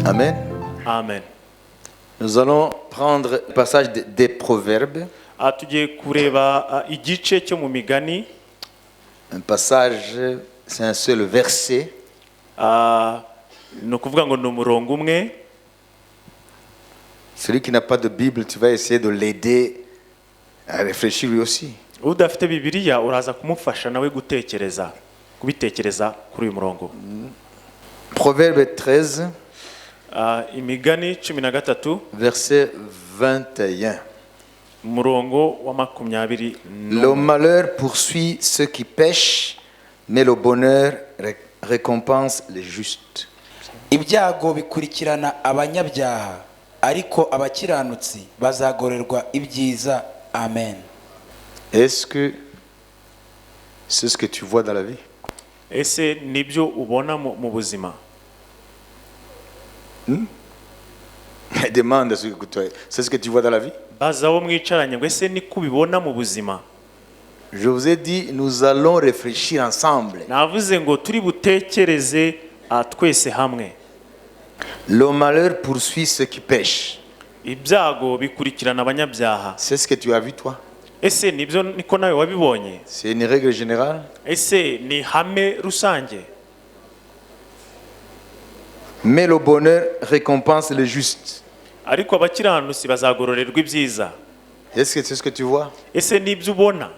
Amen. Amen. Nous allons prendre le passage des Proverbes. Tugiye kureba igice cyo mu migani. Un passage, c'est un seul verset. Ni ukuvuga ngo ni umurongo umwe. Celui qui n'a pas de Bible, tu vas essayer de l'aider à réfléchir lui aussi. Udafite Bibiliya uraza kumufasha nawe kubitekereza kuri uyu murongo. Proverbe 13, imigani 13, verset 21. umurongo wa 20. Le malheur poursuit ceux qui pêchent, mais le bonheur récompense les justes. Ibyago bikurikirana abanyabyaha, ariko abakiranutsi bazagorerwa ibyiza. Amen. Est-ce que c'est ce que tu vois dans la vie? Ese nibyo ubona mu buzima? Demande ce que tu vois. C'est ce que tu vois dans la vie? Bazaho mwicaranye ngo ese niko ubibona mu buzima? Je vous ai dit, nous allons réfléchir ensemble. Navuze ngo turi butekereze twese hamwe. Le malheur poursuit ceux qui pêchent. Ibyago bikurikirana abanyabyaha. C'est ce que tu as vu toi? Ese nibyo niko nawe wabibonye? C'est une règle générale? Ese ni hame rusange? Mais le bonheur récompense les justes. Ariko abakiranutsi bazagororerwa ibyiza. Est-ce que c'est ce que tu vois? Ese nibyo ubona?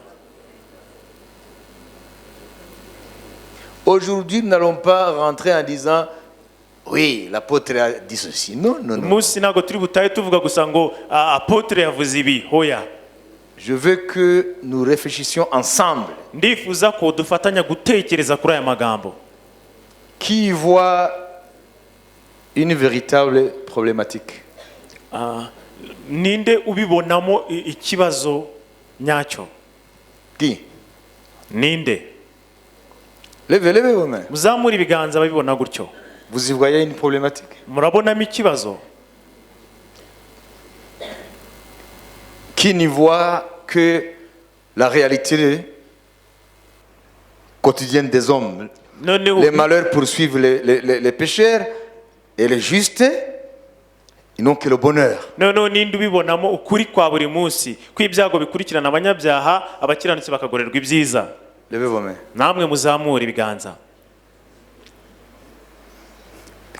Aujourd'hui, nous n'allons pas rentrer en disant oui, l'apôtre a dit ceci. Non, non, non. Munsi ntago turi butahe tuvuga gusa ngo apotre yavuze ibi. Hoya. Je veux que nous réfléchissions ensemble. Ndifuza ko dufatanya gutekereza kuri aya magambo. Qui voit une véritable problématique? Ninde ubibonamo ikibazo nyacyo? Qui? Ninde? Levez vos mains. Muzamura ibiganza babibona gutyo. Vous y voyez une problématique? Murabonamo ikibazo? Qui n'y voit que la réalité quotidienne des hommes? Les malheurs poursuivent les pécheurs et les justes, ils n'ont que le bonheur. Ninde ubibonamo ukuri kwa buri munsi ko ibyago bikurikirana abanyabyaha, abakiranutsi bakagorerwa ibyiza? Levez vos mains. Namwe muzamura ibiganza.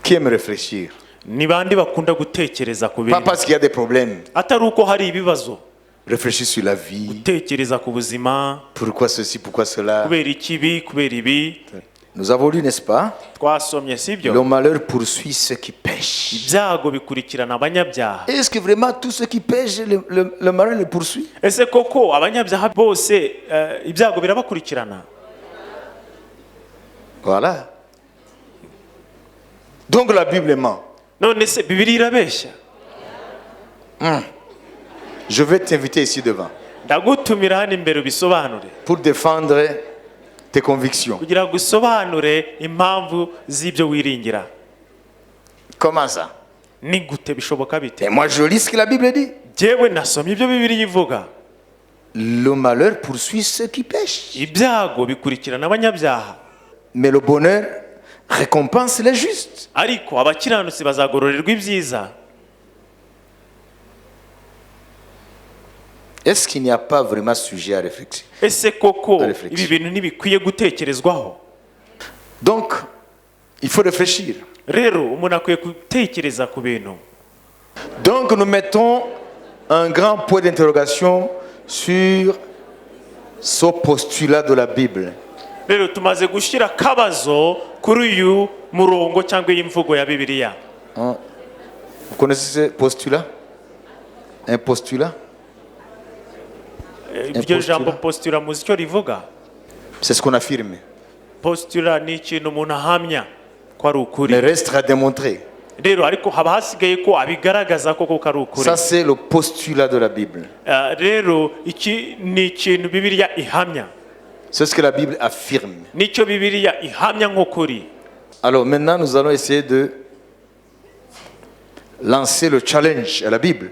Qui aime réfléchir? Ni bandi bakunda gutekereza ku bintu. Pas parce qu'il y a des problèmes. Atari uko hari ibibazo. Réfléchir sur la vie. Gutekereza ku buzima. Pourquoi ceci, pourquoi cela? Kubera ikibi, kubera ibi. Nous avons lu, n'est-ce pas? Twasomye sibyo? Le malheur poursuit ceux qui pêchent. Ibyago bikurikirana abanyabyaha. Est-ce que vraiment tous ceux qui pêchent, le malheur les poursuit? Ese koko abanyabyaha bose ibyago birabakurikirana? Voilà. Donc la Bible ment. None se Bibiliya irabeshya? Je vais t'inviter ici devant. Ndagutumira hano imbere ubisobanure. Pour défendre tes convictions. Kugira ngo usobanure impamvu z'ibyo wiringira. Comment ça? Ni gute bishoboka bite? Et moi je lis ce que la Bible dit. Jewe nasomye ibyo Bibiliya ivuga. Le malheur poursuit ceux qui pêchent. Ibyago bikurikirana abanyabyaha. Mais le bonheur récompense les justes. Ariko abakiranutsi bazagororerwa ibyiza. Est-ce qu'il n'y a pas vraiment sujet à réflexion? Ese koko ibi bintu ntibikwiye gutekerezwaho? Donc, il faut réfléchir. Rero umuntu akwiye gutekereza ku bintu. Donc, nous mettons un grand point d'interrogation sur ce postulat de la Bible. Rero tumaze gushyira kabazo kuri uyu murongo cyangwa y'imvugo ya Bibiliya. Vous connaissez ce postulat? Un postulat? Iryo jambo postula muzi icyo rivuga? C'est ce qu'on affirme. Postula ni ikintu umuntu ahamya ko ari ukuri. Mais reste à démontrer. Rero ariko haba hasigaye ko abigaragaza koko ko ari ukuri. Ça c'est le postulat de la Bible. Rero iki ni ikintu Bibiliya ihamya. C'est ce que la Bible affirme. Nicyo Bibiliya ihamya nk'ukuri. Alors maintenant nous allons essayer de lancer le challenge à la Bible.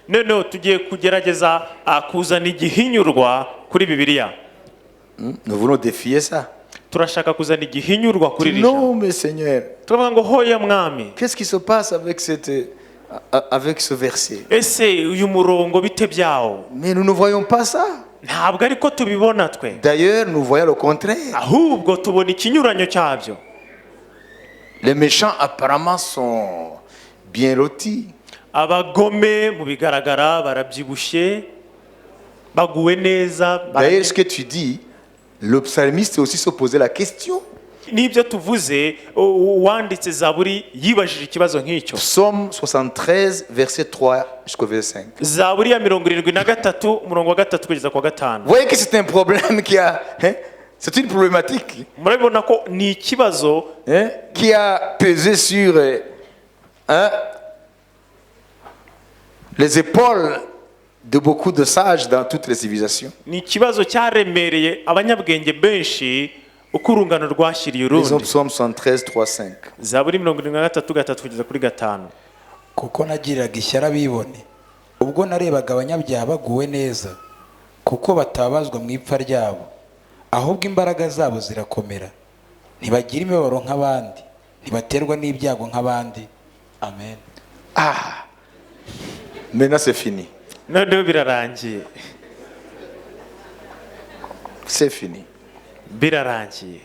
Noneho tugiye kugerageza kuzana igihinyurwa kuri Bibiliya. Nous voulons défier ça. turashaka kuzana igihinyurwa kuri iri Non, jambo mais Seigneur, turavuga ngo hoya mwami qu'est-ce qui se passe avec ce verset? ese uyu murongo bite byawo Mais nous ne voyons pas ça. ntabwo ariko tubibona twe D'ailleurs, nous voyons le contraire. ahubwo tubona ikinyuranyo cyabyo. Les méchants apparemment sont bien lotis. Abagome mu bigaragara barabyibushye baguwe neza D'ailleurs, ce que tu dis, le psalmiste aussi se posait la question. n'ibyo tuvuze uwanditse zaburi yibajije ikibazo nk'icyo. Psaume 73, verset 3 jusqu'au verset 5. Zaburi ya 73 umurongo wa 3 kugeza kwa 5. Vous voyez que c'est un problème qui a... hein, c'est une problématique Murabibona ko ni ikibazo hein, qui a pesé sur hein, les épaules de beaucoup de sages dans toutes les civilisations. ni ikibazo cyaremereye abanyabwenge benshi uko urungano rwashyiriye Ils ont urundi. Psaume 73, 3, 5. Zaburi 73 kugeza kuri 5. kuko nagiriraga ishyari abibone ubwo narebaga abanyabyaha baguwe neza kuko batabazwa mu ipfa ryabo ahubwo imbaraga zabo zirakomera ntibagira imibabaro nk'abandi ntibaterwa n'ibyago nk'abandi. Amen. Ah, maintenant c'est fini. Noneho birarangiye. C'est fini. Birarangiye.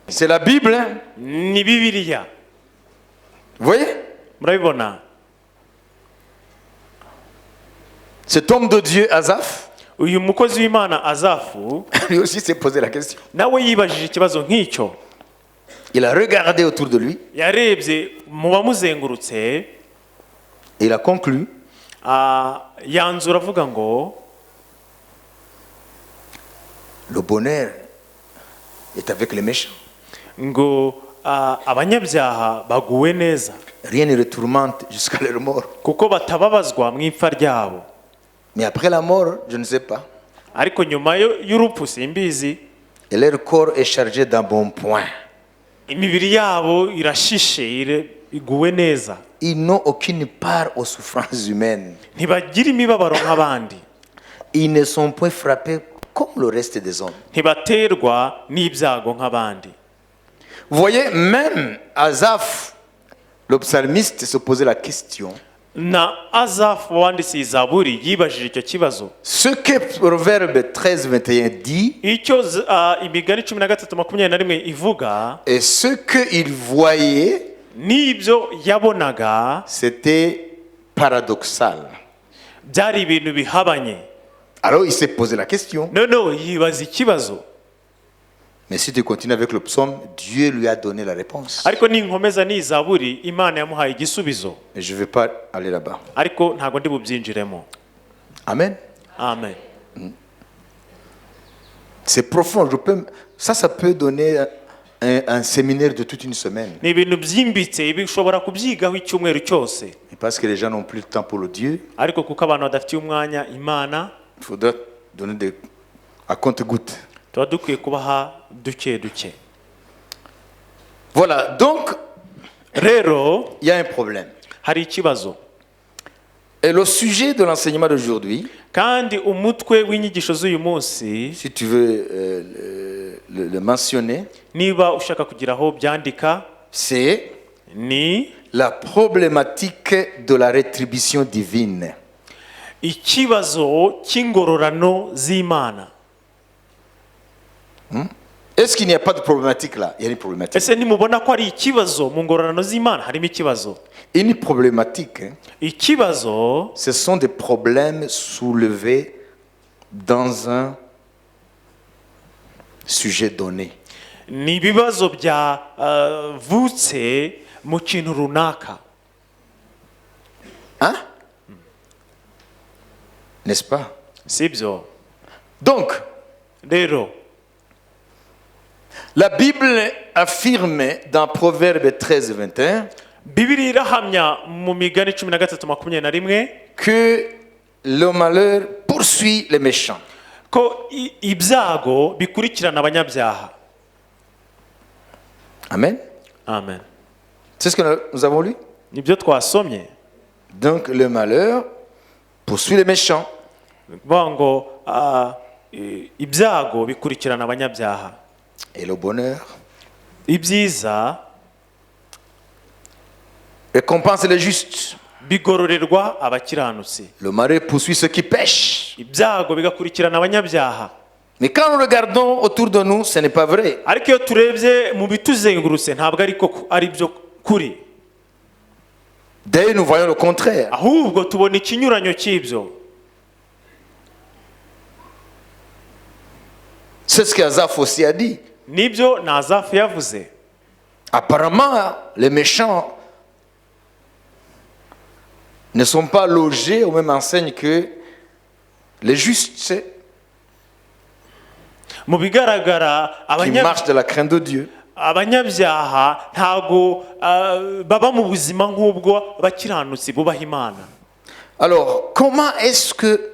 C'est la Bible. Hein? Ni Bibiliya. Vous voyez? Murabibona? Cet homme de Dieu, Asaph, Uyu mukozi w'Imana Azafu lui aussi s'est posé la question. nawe yibajije ikibazo nk'icyo. Il a regardé autour de lui Yarebye mu bamuzengurutse et il a conclu yanzura avuga ngo le bonheur est avec les méchants. ngo abanyabyaha baguwe neza Rien ne les tourmente jusqu'à leur mort. kuko batababazwa mu ipfa ryabo. Mais après la mort, je ne sais pas. Ariko nyuma y'urupfu simbizi, Et leur corps est chargé d'un bon point. imibiri yabo irashishe iguwe neza. Ils n'ont aucune part aux souffrances humaines. Ntibagira imibabaro nk'abandi. Ils ne sont point frappés comme le reste des hommes. Ntibaterwa n'ibyago nk'abandi. Vous voyez, même Asaph, le psalmiste, se posait la question. Na Azafu wanditse Zaburi yibajije icyo kibazo. Ce que Proverbe 13, 21 dit, Icyo imigani 13:21 ivuga, et ce qu'il voyait, n'ibyo yabonaga c'était paradoxal. byari ibintu bihabanye. Alors il s'est posé la question. Noneho yibaza ikibazo. Mais si tu continues avec le psaume, Dieu lui a donné la réponse. Ariko ninkomeza ni Zaburi Imana yamuhaye igisubizo. Mais je ne vais pas aller là-bas. Ariko ntago ndi bubyinjiremo. Amen. Amen. C'est profond. Ça peut donner un séminaire de toute une semaine. Ni ibintu byimbitse bishobora kubyigaho icyumweru cyose. Et parce que les gens n'ont plus le temps pour le Dieu, Ariko kuko abantu badafitiye umwanya Imana, il faudra donner à compte-gouttes. tuba dukwiye kubaha duke duke. Voilà, donc Rero il y a un problème. hari ikibazo. Et le sujet de l'enseignement d'aujourd'hui, Kandi umutwe w'inyigisho z'uyu munsi, si tu veux le mentionner, niba ushaka kugira aho byandika, c'est ni la problématique de la rétribution divine. ikibazo cy'ingororano z'Imana. Est-ce qu'il n'y a pas de problématique là? Il y a une problématique. Ese nimubona ko ari ikibazo mu ngororano z'Imana? Harimo ikibazo. Une problématique, hein, Ikibazo ce sont des problèmes soulevés dans un sujet donné. ni ibibazo byavutse mu kintu runaka. Hein? N'est-ce pas? Sibyo? Donc, Rero la Bible affirme dans Proverbe 13, 21 Bibiliya irahamya mu migani 13:21 que le malheur poursuit les méchants. ko ibyago bikurikirana abanyabyaha. Amen. Amen. C'est ce que nous avons lu. Nibyo twasomye. Donc le malheur poursuit les méchants. Kuvuga ngo ibyago bikurikirana abanyabyaha. Et le bonheur ibyiza récompense les justes. bigororerwa abakiranutsi, Le malheur poursuit ceux qui pêchent. ibyago bigakurikirana abanyabyaha. Mais quand nous regardons autour de nous, ce n'est pas vrai. ariko iyo turebye mu bituzengurutse ntabwo ari byo kuri, D'ailleurs, nous voyons le contraire. ahubwo tubona ikinyuranyo cy'ibyo. C'est ce qu'Azaph aussi a dit. Nibyo na Azafu yavuze. Apparemment, les méchants ne sont pas logés aux mêmes enseignes que les justes Mu bigaragara qui marchent de la crainte de Dieu. abanyabyaha ntago baba mu buzima nk'ubwo abakiranutsi bubaha Imana. Alors, comment est-ce que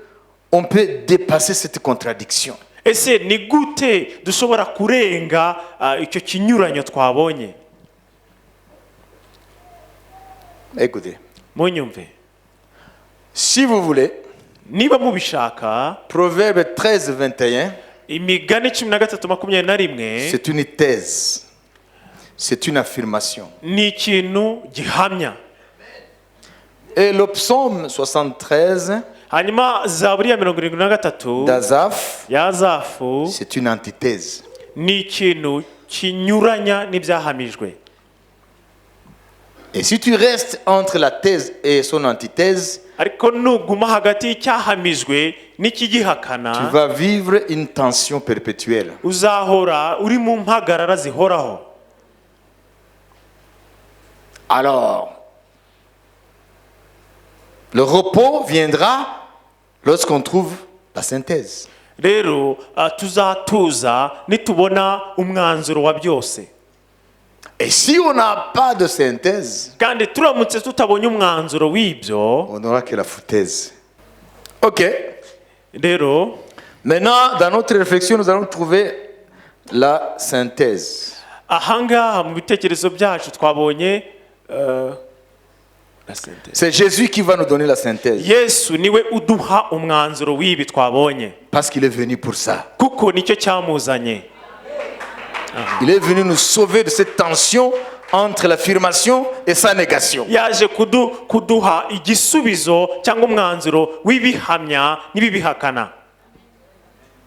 on peut dépasser cette contradiction? Ese ni gute dushobora kurenga icyo kinyuranyo twabonye? Écoutez, Munyumve, si vous voulez, niba mubishaka, Proverbe 13, 21, Imigani 13:21 c'est une thèse, c'est une affirmation. ni ikintu gihamya. Et le psaume 73 Hanyuma Zaburi ya 73 d'Azaph, ya Azafu c'est une antithèse. ni ikintu kinyuranya n'ibyahamijwe. Et si tu restes entre la thèse et son antithèse, Ariko nuguma hagati y'icyahamijwe n'ikigihakana, tu vas vivre une tension perpétuelle. uzahora uri mu mpagarara zihoraho. Alors, le repos viendra lorsqu'on trouve la synthèse. Rero tuzatuza nitubona umwanzuro wa byose. Et si on n'a pas de synthèse, Kandi turamutse tutabonye umwanzuro w'ibyo, on n'aura que la foutaise. Ok. rero Maintenant, dans notre réflexion, nous allons trouver la synthèse. ahangaha mu bitekerezo byacu twabonye la synthèse. C'est Jésus qui va nous donner la synthèse. Yesu niwe uduha umwanzuro w'ibi twabonye, Parce qu'il est venu pour ça. kuko nicyo cyamuzanye. Il est venu nous sauver de cette tension entre l'affirmation et sa négation. Yaje kuduha igisubizo cyangwa umwanzuro w'ibihamya n'ibibihakana.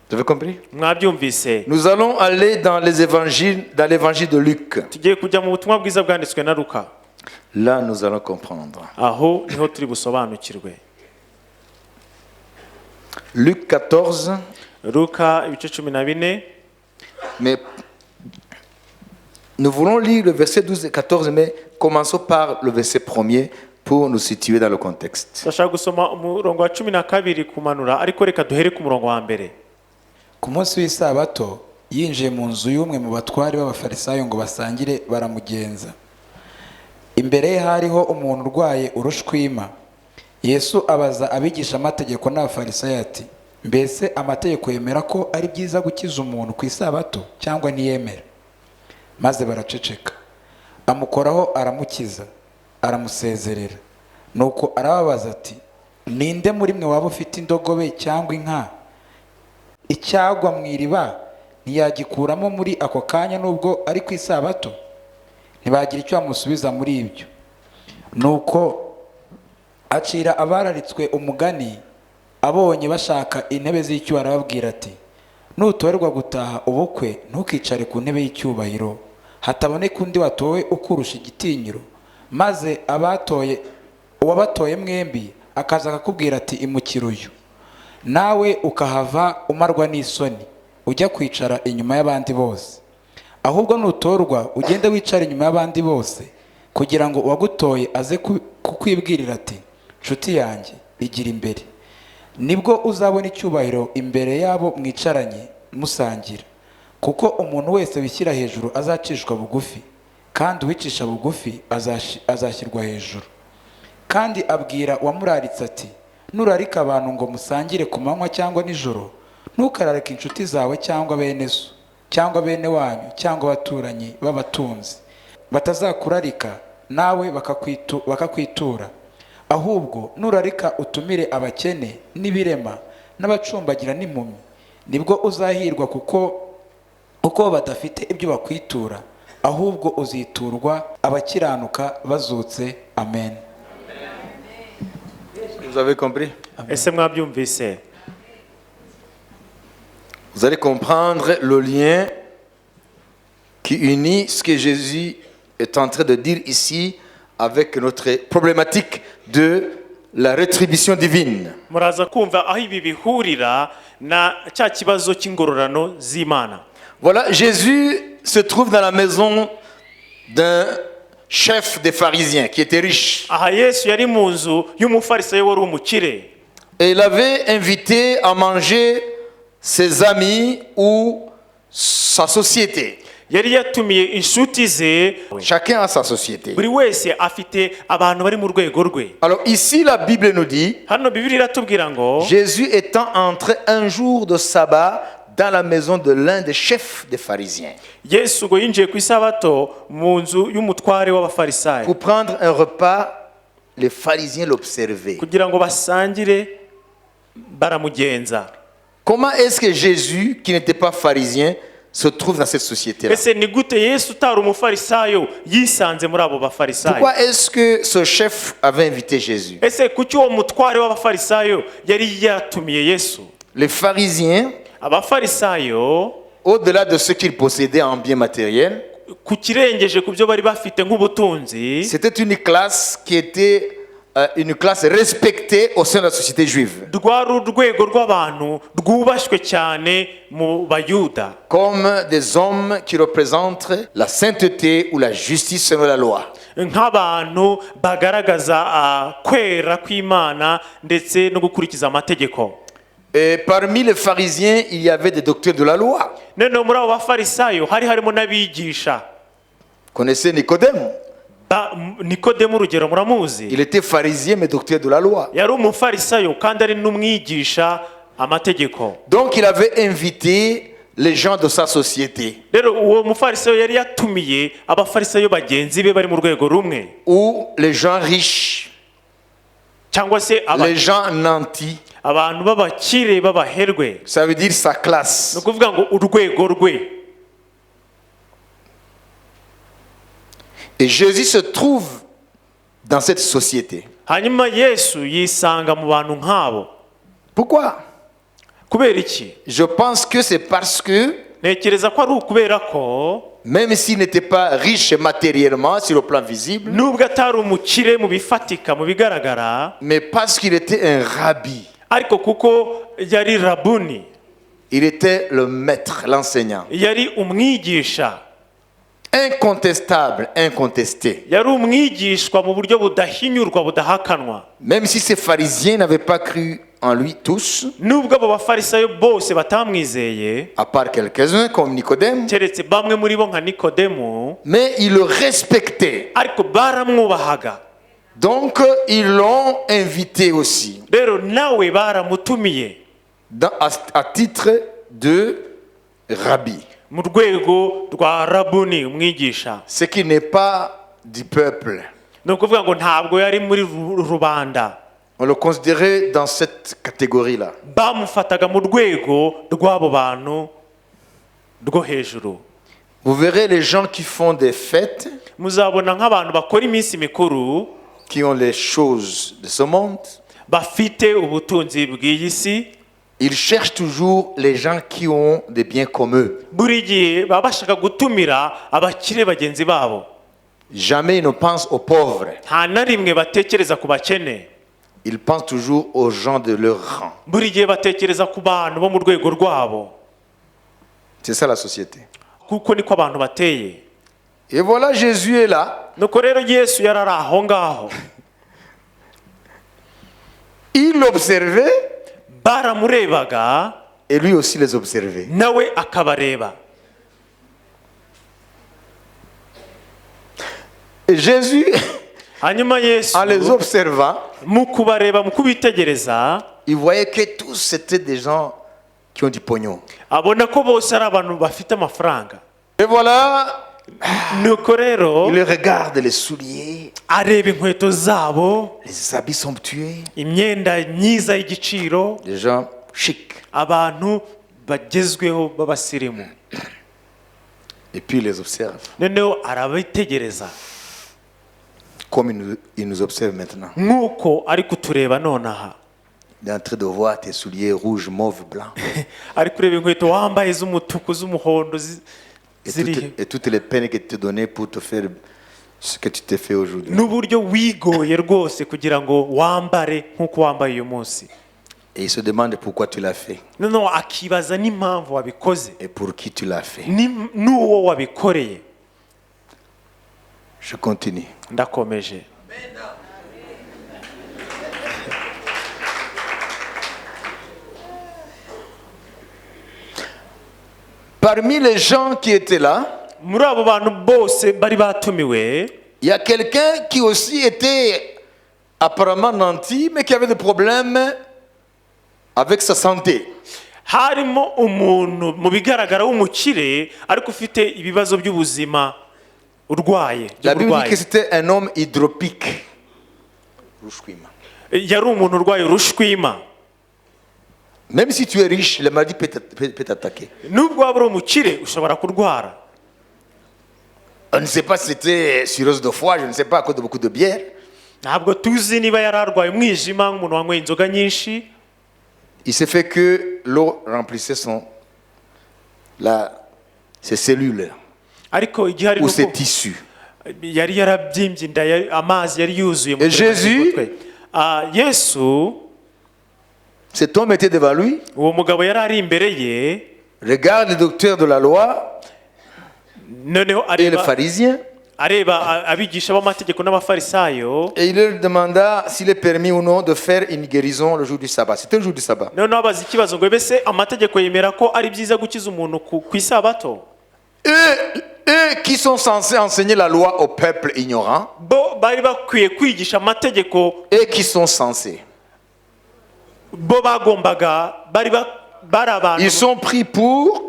Vous avez compris? Mwabyumvise? Nous allons aller dans les évangiles, dans l'évangile de Luc. Tugiye kujya mu butumwa bwiza bwanditswe na Luka. Là, nous allons comprendre. Aho niho turi busobanukirwe. Luc 14, Luka ibice 14. mais nous voulons lire le verset 12 et 14, mais commençons par le verset 1er pour nous situer dans le contexte. Ndashaka gusoma umurongo wa 12 kumanura, ariko reka duhere ku murongo wa mbere. ku munsi w'isabato yinjiye mu nzu y'umwe mu batwari b'abafarisayo ngo basangire, baramugenza. Imbere ye hariho umuntu urwaye urushwima. Yesu abaza abigisha amategeko n'abafarisayo ati, mbese amategeko yemera ko ari byiza gukiza umuntu ku isabato cyangwa ntiyemera? Maze baraceceka. Amukoraho aramukiza, aramusezerera. Nuko arababaza ati, ninde muri mwe waba ufite indogobe cyangwa inka icyagwa mu iriba ntiyagikuramo muri ako kanya nubwo ari ku isabato? Ntibagira icyo bamusubiza muri ibyo. Nuko acira abararitswe umugani, abonye bashaka intebe z'icyubahiro arababwira ati, nutorerwa gutaha ubukwe ntukicare ku ntebe y'icyubahiro, hataboneka undi watowe ukurusha igitinyiro, maze uwabatoye mwembi akaza akakubwira ati, imukira uyu, nawe ukahava umarwa n'isoni, ujya kwicara inyuma y'abandi bose. Ahubwo nutorwa ugende wicara inyuma y'abandi bose, kugira ngo uwagutoye aze kukwibwirira ati, nshuti yanjye igira imbere. Nibwo uzabona icyubahiro imbere y'abo mwicaranye musangira. Kuko umuntu wese wishyira hejuru azacishwa bugufi, kandi uwicisha bugufi azashyirwa hejuru. Kandi abwira uwamuraritse ati, nurarika abantu ngo musangire ku manywa cyangwa nijoro, ntukararike inshuti zawe cyangwa bene so cyangwa bene wanyu cyangwa abaturanyi b'abatunzi, batazakurarika nawe bakakwitura. Ahubwo nurarika utumire abakene n'ibirema n'abacumbagira n'impumyi, nibwo uzahirwa kuko badafite ibyo bakwitura, ahubwo uziturwa abakiranuka bazutse. Amen. Vous avez compris? ese mwabyumvise? Vous allez comprendre le lien qui unit ce que Jésus est en train de dire ici avec notre problématique de la rétribution divine. muraza kumva aho ibi bihurira na cya kibazo cy'ingororano z'Imana. Voilà, Jésus se trouve dans la maison d'un chef des pharisiens qui était riche. aha Yesu yari mu nzu y'umufarisayo wari umukire, Et il avait invité à manger ses amis ou sa société. yari yatumiye inshuti ze. Chacun a sa société. buri wese afite abantu bari mu rwego rwe. Alors ici, la Bible nous dit, hano Bibiliya iratubwira ngo Jésus étant entré un jour de sabbat dans la maison de l'un des chefs des pharisiens Yesu ngo yinjiye ku isabato mu nzu y'umutware w'abafarisayo pour prendre un repas. Les pharisiens l'observaient. kugira ngo basangire baramugenza. Comment est-ce que Jésus, qui n'était pas pharisien, se trouve dans cette société-là? ese ni gute Yesu utari umufarisayo yisanze muri abo bafarisayo? Pourquoi est-ce que ce chef avait invité Jésus? ese kuki uwo mutware w'abafarisayo yari yatumiye Yesu? Les pharisiens, abafarisayo au-delà de ce qu'ils possédaient en biens matériels, ku kirengeje ku byo bari bafite nk'ubutunzi, c'était une classe qui était une classe respectée au sein de la société juive, rwari urwego rw'abantu rwubashywe cyane mu bayuda, comme des hommes qui représentent la sainteté ou la justice selon la loi. nk'abantu bagaragaza kwera kw'Imana ndetse no gukurikiza amategeko. Et parmi les pharisiens, il y avait des docteurs de la loi. Noneho muri abo bafarisayo hari harimo n'abigisha. Connaissez Nicodème? Nikodemu urugero muramuzi? Il était pharisien mais docteur de la loi. yari umufarisayo kandi ari n'umwigisha amategeko. Donc il avait invité les gens de sa société, rero uwo mufarisayo yari yatumiye abafarisayo bagenzi be bari mu rwego rumwe, ou les gens riches, cyangwa se les gens nantis. abantu b'abakire b'abaherwe. Ça veut dire sa classe. ni ukuvuga ngo urwego rwe. Et Jésus se trouve dans cette société. hanyuma Yesu yisanga mu bantu nk'abo. Pourquoi? kubera iki? Je pense que c'est parce que ntekereza ko ari ukubera ko même s'il n'était pas riche matériellement sur le plan visible, nubwo atari umukire mu bifatika mu bigaragara, mais parce qu'il était un rabbi. ariko kuko yari rabuni, Il était le maître, l'enseignant. yari umwigisha, Incontestable, incontesté. yari umwigishwa mu buryo budahinyurwa budahakanwa. Même si ces pharisiens n'avaient pas cru en lui tous, nubwo abo bafarisayo bose batamwizeye, à part quelques-uns comme Nicodème, keretse bamwe muri bo nka Nikodemu, mais ils le respectaient. ariko baramwubahaga. Donc, ils l'ont invité aussi, rero nawe baramutumiye à titre de rabbi. mu rwego rwa rabuni, umwigisha. Ce qui n'est pas du peuple. ni ukuvuga ngo ntabwo yari muri rubanda, On le considérait dans cette catégorie-là. bamufataga mu rwego rw'abo bantu rwo hejuru. Vous verrez les gens qui font des fêtes, muzabona nk'abantu bakora iminsi mikuru, qui ont les choses de ce monde, bafite ubutunzi bw'iyi si, ils cherchent toujours les gens qui ont des biens comme eux. buri gihe baba bashaka gutumira abakire bagenzi babo. Jamais ils ne pensent aux pauvres. nta na rimwe batekereza ku bakene, Ils pensent toujours aux gens de leur rang. buri gihe batekereza ku bantu bo mu rwego rwabo, C'est ça la société. kuko niko abantu bateye. Et voilà, Jésus est là. nuko rero Yesu yari ari aho ngaho, Il l'observait baramurebaga et lui aussi les observait. nawe akabareba. Et Jésus, hanyuma Yesu en les observant, mu kubareba, mu kubitegereza, il voyait que tous c'était des gens qui ont du pognon. abona ko bose ari abantu bafite amafaranga. Et voilà, nuko rero il regarde les souliers, areba inkweto zabo, les habits somptueux, imyenda myiza y'igiciro, des gens chics. abantu bagezweho b'abasirimu. Et puis il les observe. noneho arabitegereza Comme il nous observe maintenant. nk'uko ari kutureba nonaha. Il est en train de voir tes souliers rouges, mauves, blancs. ari kureba inkweto wambaye z'umutuku z'umuhondo Et toutes les peines que tu t'es données pour te faire ce que tu t'es fait aujourd'hui. n'uburyo wigoye rwose kugira ngo wambare nk'uko wambaye uyu munsi. Et il se demande pourquoi tu l'as fait. noneho akibaza n'impamvu wabikoze Et pour qui tu l'as fait. n'uwo wabikoreye. Je continue. ndakomeje. Parmi les gens qui étaient là, muri abo bantu bose bari batumiwe il y a quelqu'un qui aussi était apparemment nanti, mais qui avait des problèmes avec sa santé. harimo umuntu mu bigaragara w'umukire ariko ufite ibibazo by'ubuzima urwaye La Bible dit que by'uburwayi. c'était un homme hydropique. yari umuntu urwaye urushwima. Même si tu es riche, la maladie peut t'attaquer. nubwo waba uri umukire ushobora kurwara. On ne sait pas si c'était cirrhose de foie, je ne sais pas, à cause de beaucoup de bière. ntabwo tuzi niba yari arwaye umwijima nk'umuntu wanyweye inzoga nyinshi. Il s'est fait que l'eau remplissait ses cellules ariko igihe ari ou ses nuko tissus. yari yarabyimbye inda amazi yari yuzuye mu Et Jésus- mutwe. Yesu Cet homme était devant lui. uwo mugabo yari ari imbere ye, Regarde le docteur de la loi noneho et les pharisiens. areba abigisha b'amategeko n'abafarisayo. Et il leur demanda s'il est permis ou non de faire une guérison le jour du sabbat. C'était le jour du sabbat. noneho abaza ikibazo ngo mbese amategeko yemera ko ari byiza gukiza umuntu ku isabato. Eux qui sont censés enseigner la loi au peuple ignorant, bo bari bakwiye kwigisha amategeko, et qui sont censés. bo bagombaga bari Ils abantu sont pris pour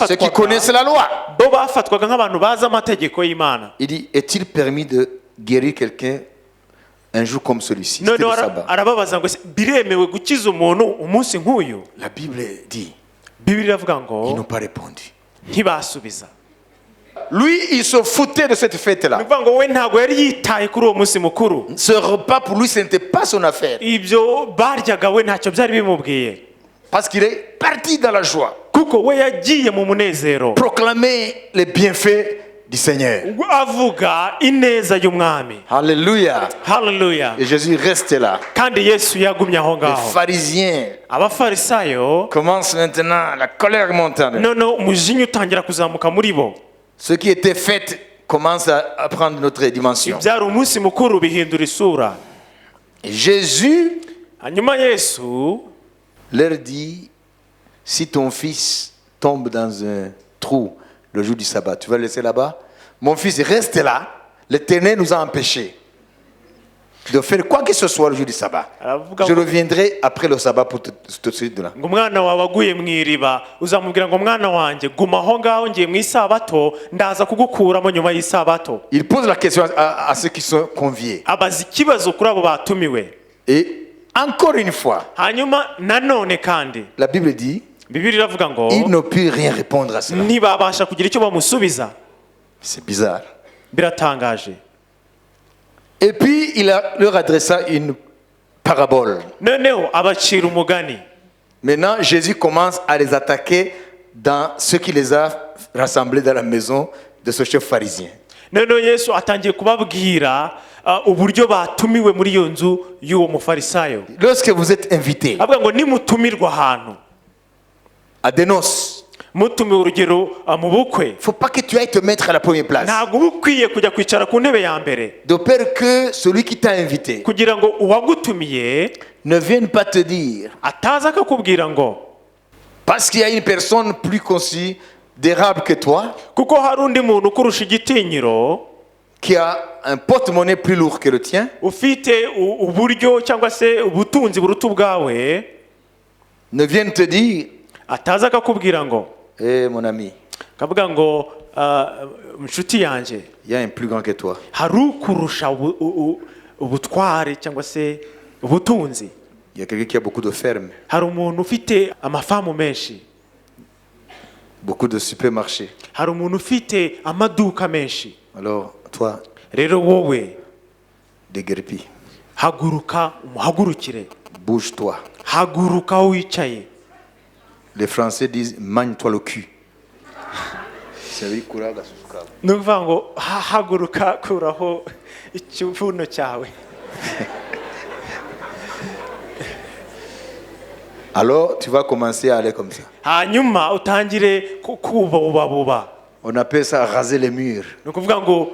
ceux qui connaissent la loi. bo bafatwaga nk'abantu bazi amategeko y'Imana. Il dit, est-il permis de guérir quelqu'un un jour comme celui-ci? C'était noneho le sabbat. arababaza ngo ese biremewe gukiza umuntu umunsi nk'uyu? La Bible dit, Bibiliya iravuga ils ngo n'ont pas répondu. ntibasubiza. Lui, il se foutait de cette ni fête-là. ukuvuga ngo we ntabwo yari yitaye kuri uwo munsi mukuru. Ce repas, pour lui, ce n'était pas son affaire. ibyo baryaga we ntacyo byari bimubwiye, Parce qu'il est parti dans la joie. kuko we yagiye mu munezero Proclamer les bienfaits du Seigneur. avuga ineza y'umwami. Alléluia. Haleluya. Et Jésus reste là. kandi Yesu yagumye aho Les ngaho. pharisiens abafarisayo commencent maintenant, la colère montante. noneho umujinya utangira kuzamuka muri bo. Ce qui était fait commence à prendre notre dimension. byari umunsi mukuru bihindura isura. Et Jésus hanyuma Yesu leur dit, si ton fils tombe dans un trou le jour du sabbat, tu vas le laisser là-bas? Mon fils, reste là. L'Éternel nous a empêchés de faire quoi que ce soit le jour du sabbat. aravuga Je reviendrai après le sabbat pour te suivre de là. ngo umwana wawe aguye mu iriba uzamubwira ngo mwana wanjye guma aho ngaho ngiye mu isabato ndaza kugukuramo nyuma y'isabato. Il pose la question à ceux qui sont conviés. abaza ikibazo kuri abo batumiwe. Et encore une fois, hanyuma nanone kandi la Bible dit, Bibiliya iravuga ngo il ne peut rien répondre à cela. ntibabasha kugira icyo bamusubiza. C'est bizarre. biratangaje. Et puis, leur adressa une parabole. noneho abacira umugani. Maintenant, Jésus commence à les attaquer dans ce qui les a rassemblés dans la maison de ce chef pharisien. noneho Yesu atangiye kubabwira uburyo batumiwe muri iyo nzu y'uwo mufarisayo. Lorsque vous êtes invités avuga ngo nimutumirwa ahantu, à des noces, mutumiwe urugero mu bukwe, il ne faut pas que tu ailles te mettre à la première place. ntabwo uba ukwiye kujya kwicara ku ntebe ya mbere, De peur que celui qui t'a invité kugira ngo uwagutumiye ne vienne pas te dire, ataza akakubwira ngo parce qu'il y a une personne plus considérable que toi, kuko hari undi muntu ukurusha igitinyiro, qui a un porte-monnaie plus lourd que le tien, ufite uburyo cyangwa se ubutunzi buruta ubwawe, ne vienne te dire, ataza akakubwira ngo mon ami, akavuga ngo inshuti yanjye il y a un plus grand que toi. hari ukurusha ubutware cyangwa se ubutunzi. Il y a quelqu'un qui a beaucoup de fermes. hari umuntu ufite amafamu menshi. beaucoup de supermarchés. hari umuntu ufite amaduka menshi. Alors, toi, Rero wowe déguerpis, haguruka umuhagurukire, bouge-toi. haguruka aho wicaye. Les Français disent magne-toi le cul. C'est vrai, courage, la souka. Ni ukuvuga ngo haguruka kuraho ikibuno cyawe. Alors, tu vas commencer à aller comme ça. Hanyuma utangire kububabuba. On appelle ça raser les murs. Ni ukuvuga ngo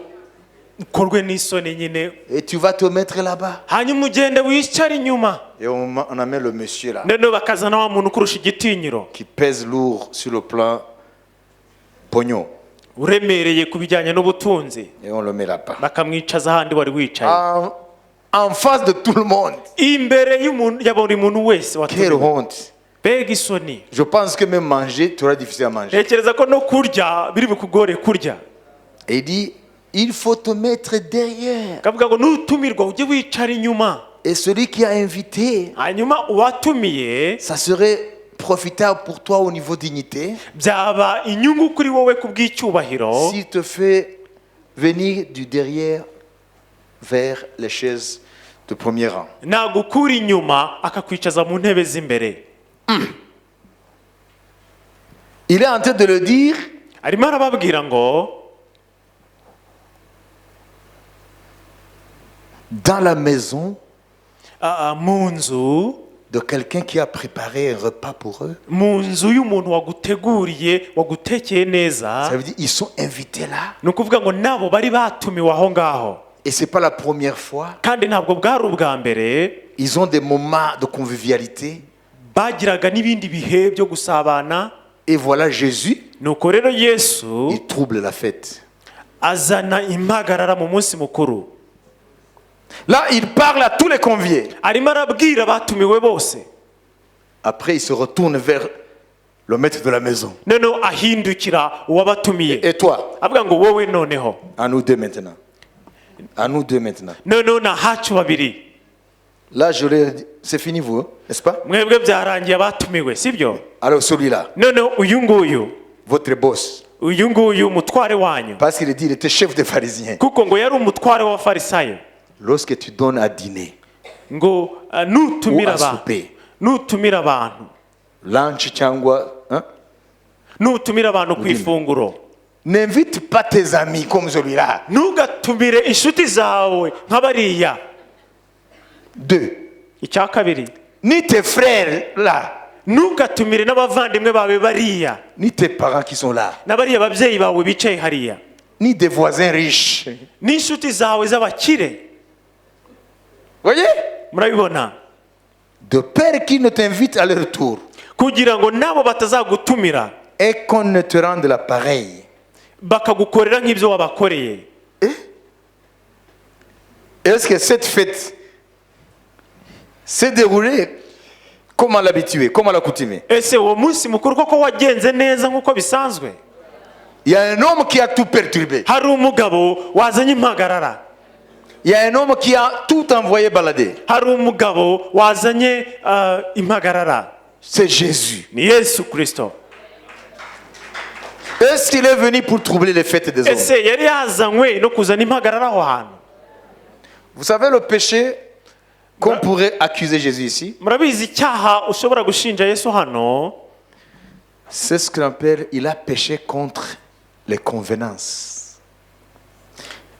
ukorwe n'isoni nyine. Et tu vas te mettre là-bas. Hanyuma ugende wicare inyuma. Et on amène le monsieur là, Noneho bakazana wa muntu kurusha igitinyiro, qui pèse lourd sur le plan pognon. uremereye ku bijyanye n'ubutunzi, Et on le met là-bas. bakamwicaza ahandi wari wicaye, En face de tout le monde. imbere ya buri muntu wese Quelle watumiwe. honte. Mbega isoni. Je pense que même manger, tu auras difficile à manger. Ntekereza ko no kurya biri bukugore kurya. Et il dit, il faut te mettre derrière. Kavuga ngo nutumirwa ujye wicara inyuma. Et celui qui a invité, Hanyuma uwatumiye ça serait profitable pour toi au niveau dignité byaba inyungu kuri wowe kubw'icyubahiro s'il te fait venir du derrière vers les chaises de premier rang. nagukura inyuma akakwicaza mu ntebe z'imbere. Il est en train de le dire, Arimo arababwira ngo dans la maison mu nzu de quelqu'un qui a préparé un repas pour eux. mu nzu y'umuntu waguteguriye wagutekeye neza. Ça veut dire ils sont invités là. Ni ukuvuga ngo nabo bari batumiwe aho ngaho, Et c'est pas la première fois. kandi ntabwo bwari ubwa mbere. Ils ont des moments de convivialité. Bagiraga n'ibindi bihe byo gusabana. Et voilà Jésus, Nuko rero Yesu il trouble la fête. azana impagarara mu munsi mukuru. Là, il parle à tous les conviés. Arimo arabwira abatumiwe bose. Après, il se retourne vers le maître de la maison. Noneho ahindukira uwabatumiye, Et toi, avuga ngo wowe noneho, à nous deux maintenant. À nous deux maintenant. noneho na hacu babiri, Là, j'aurais dit, c'est fini vous, hein, n'est-ce pas? mwebwe byarangiye abatumiwe sibyo. Alors celui-là, Noneho uyu nguyu, votre boss, uyu nguyu umutware wanyu, parce qu'il dit, il était chef des pharisiens. kuko ngo yari umutware w'abafarisayo, Lorsque tu donnes à dîner, ngo ou nutumira à abantu, souper, nutumira abantu, lunch cyangwa, hein, nutumira abantu ku ifunguro, n'invite pas tes amis comme celui-là. ntugatumire inshuti zawe nk'abariya. Deux, Icya kabiri, ni tes frères là, ntugatumire n'abavandimwe bawe bariya, ni tes parents qui sont là, n'abariya babyeyi bawe bicaye hariya, ni des voisins riches. n'inshuti zawe z'abakire. Voyez? Murabibona? De peur qu'ils ne t'invitent à leur tour Kugira ngo nabo batazagutumira et qu'on ne te rende l'appareil. bakagukorera nk'ibyo wabakoreye. Est-ce que cette fête s'est déroulée comme à l'habitude, comme à l'accoutumée? Ese uwo munsi mukuru koko wagenze neza nk'uko bisanzwe? Il y a un homme qui a tout perturbé. Hari umugabo wazanye impagarara, Il y a un homme qui a tout envoyé balader. hari umugabo wazanye impagarara. C'est Jésus. Ni Yesu Kristo. Est-ce qu'il est venu pour troubler les fêtes des hommes? Ese yari yazanywe no kuzana impagarara aho hantu? Vous savez le péché qu'on pourrait accuser Jésus ici? Murabizi icyaha ushobora gushinja Yesu hano? C'est ce qu'on appelle, il a péché contre les convenances.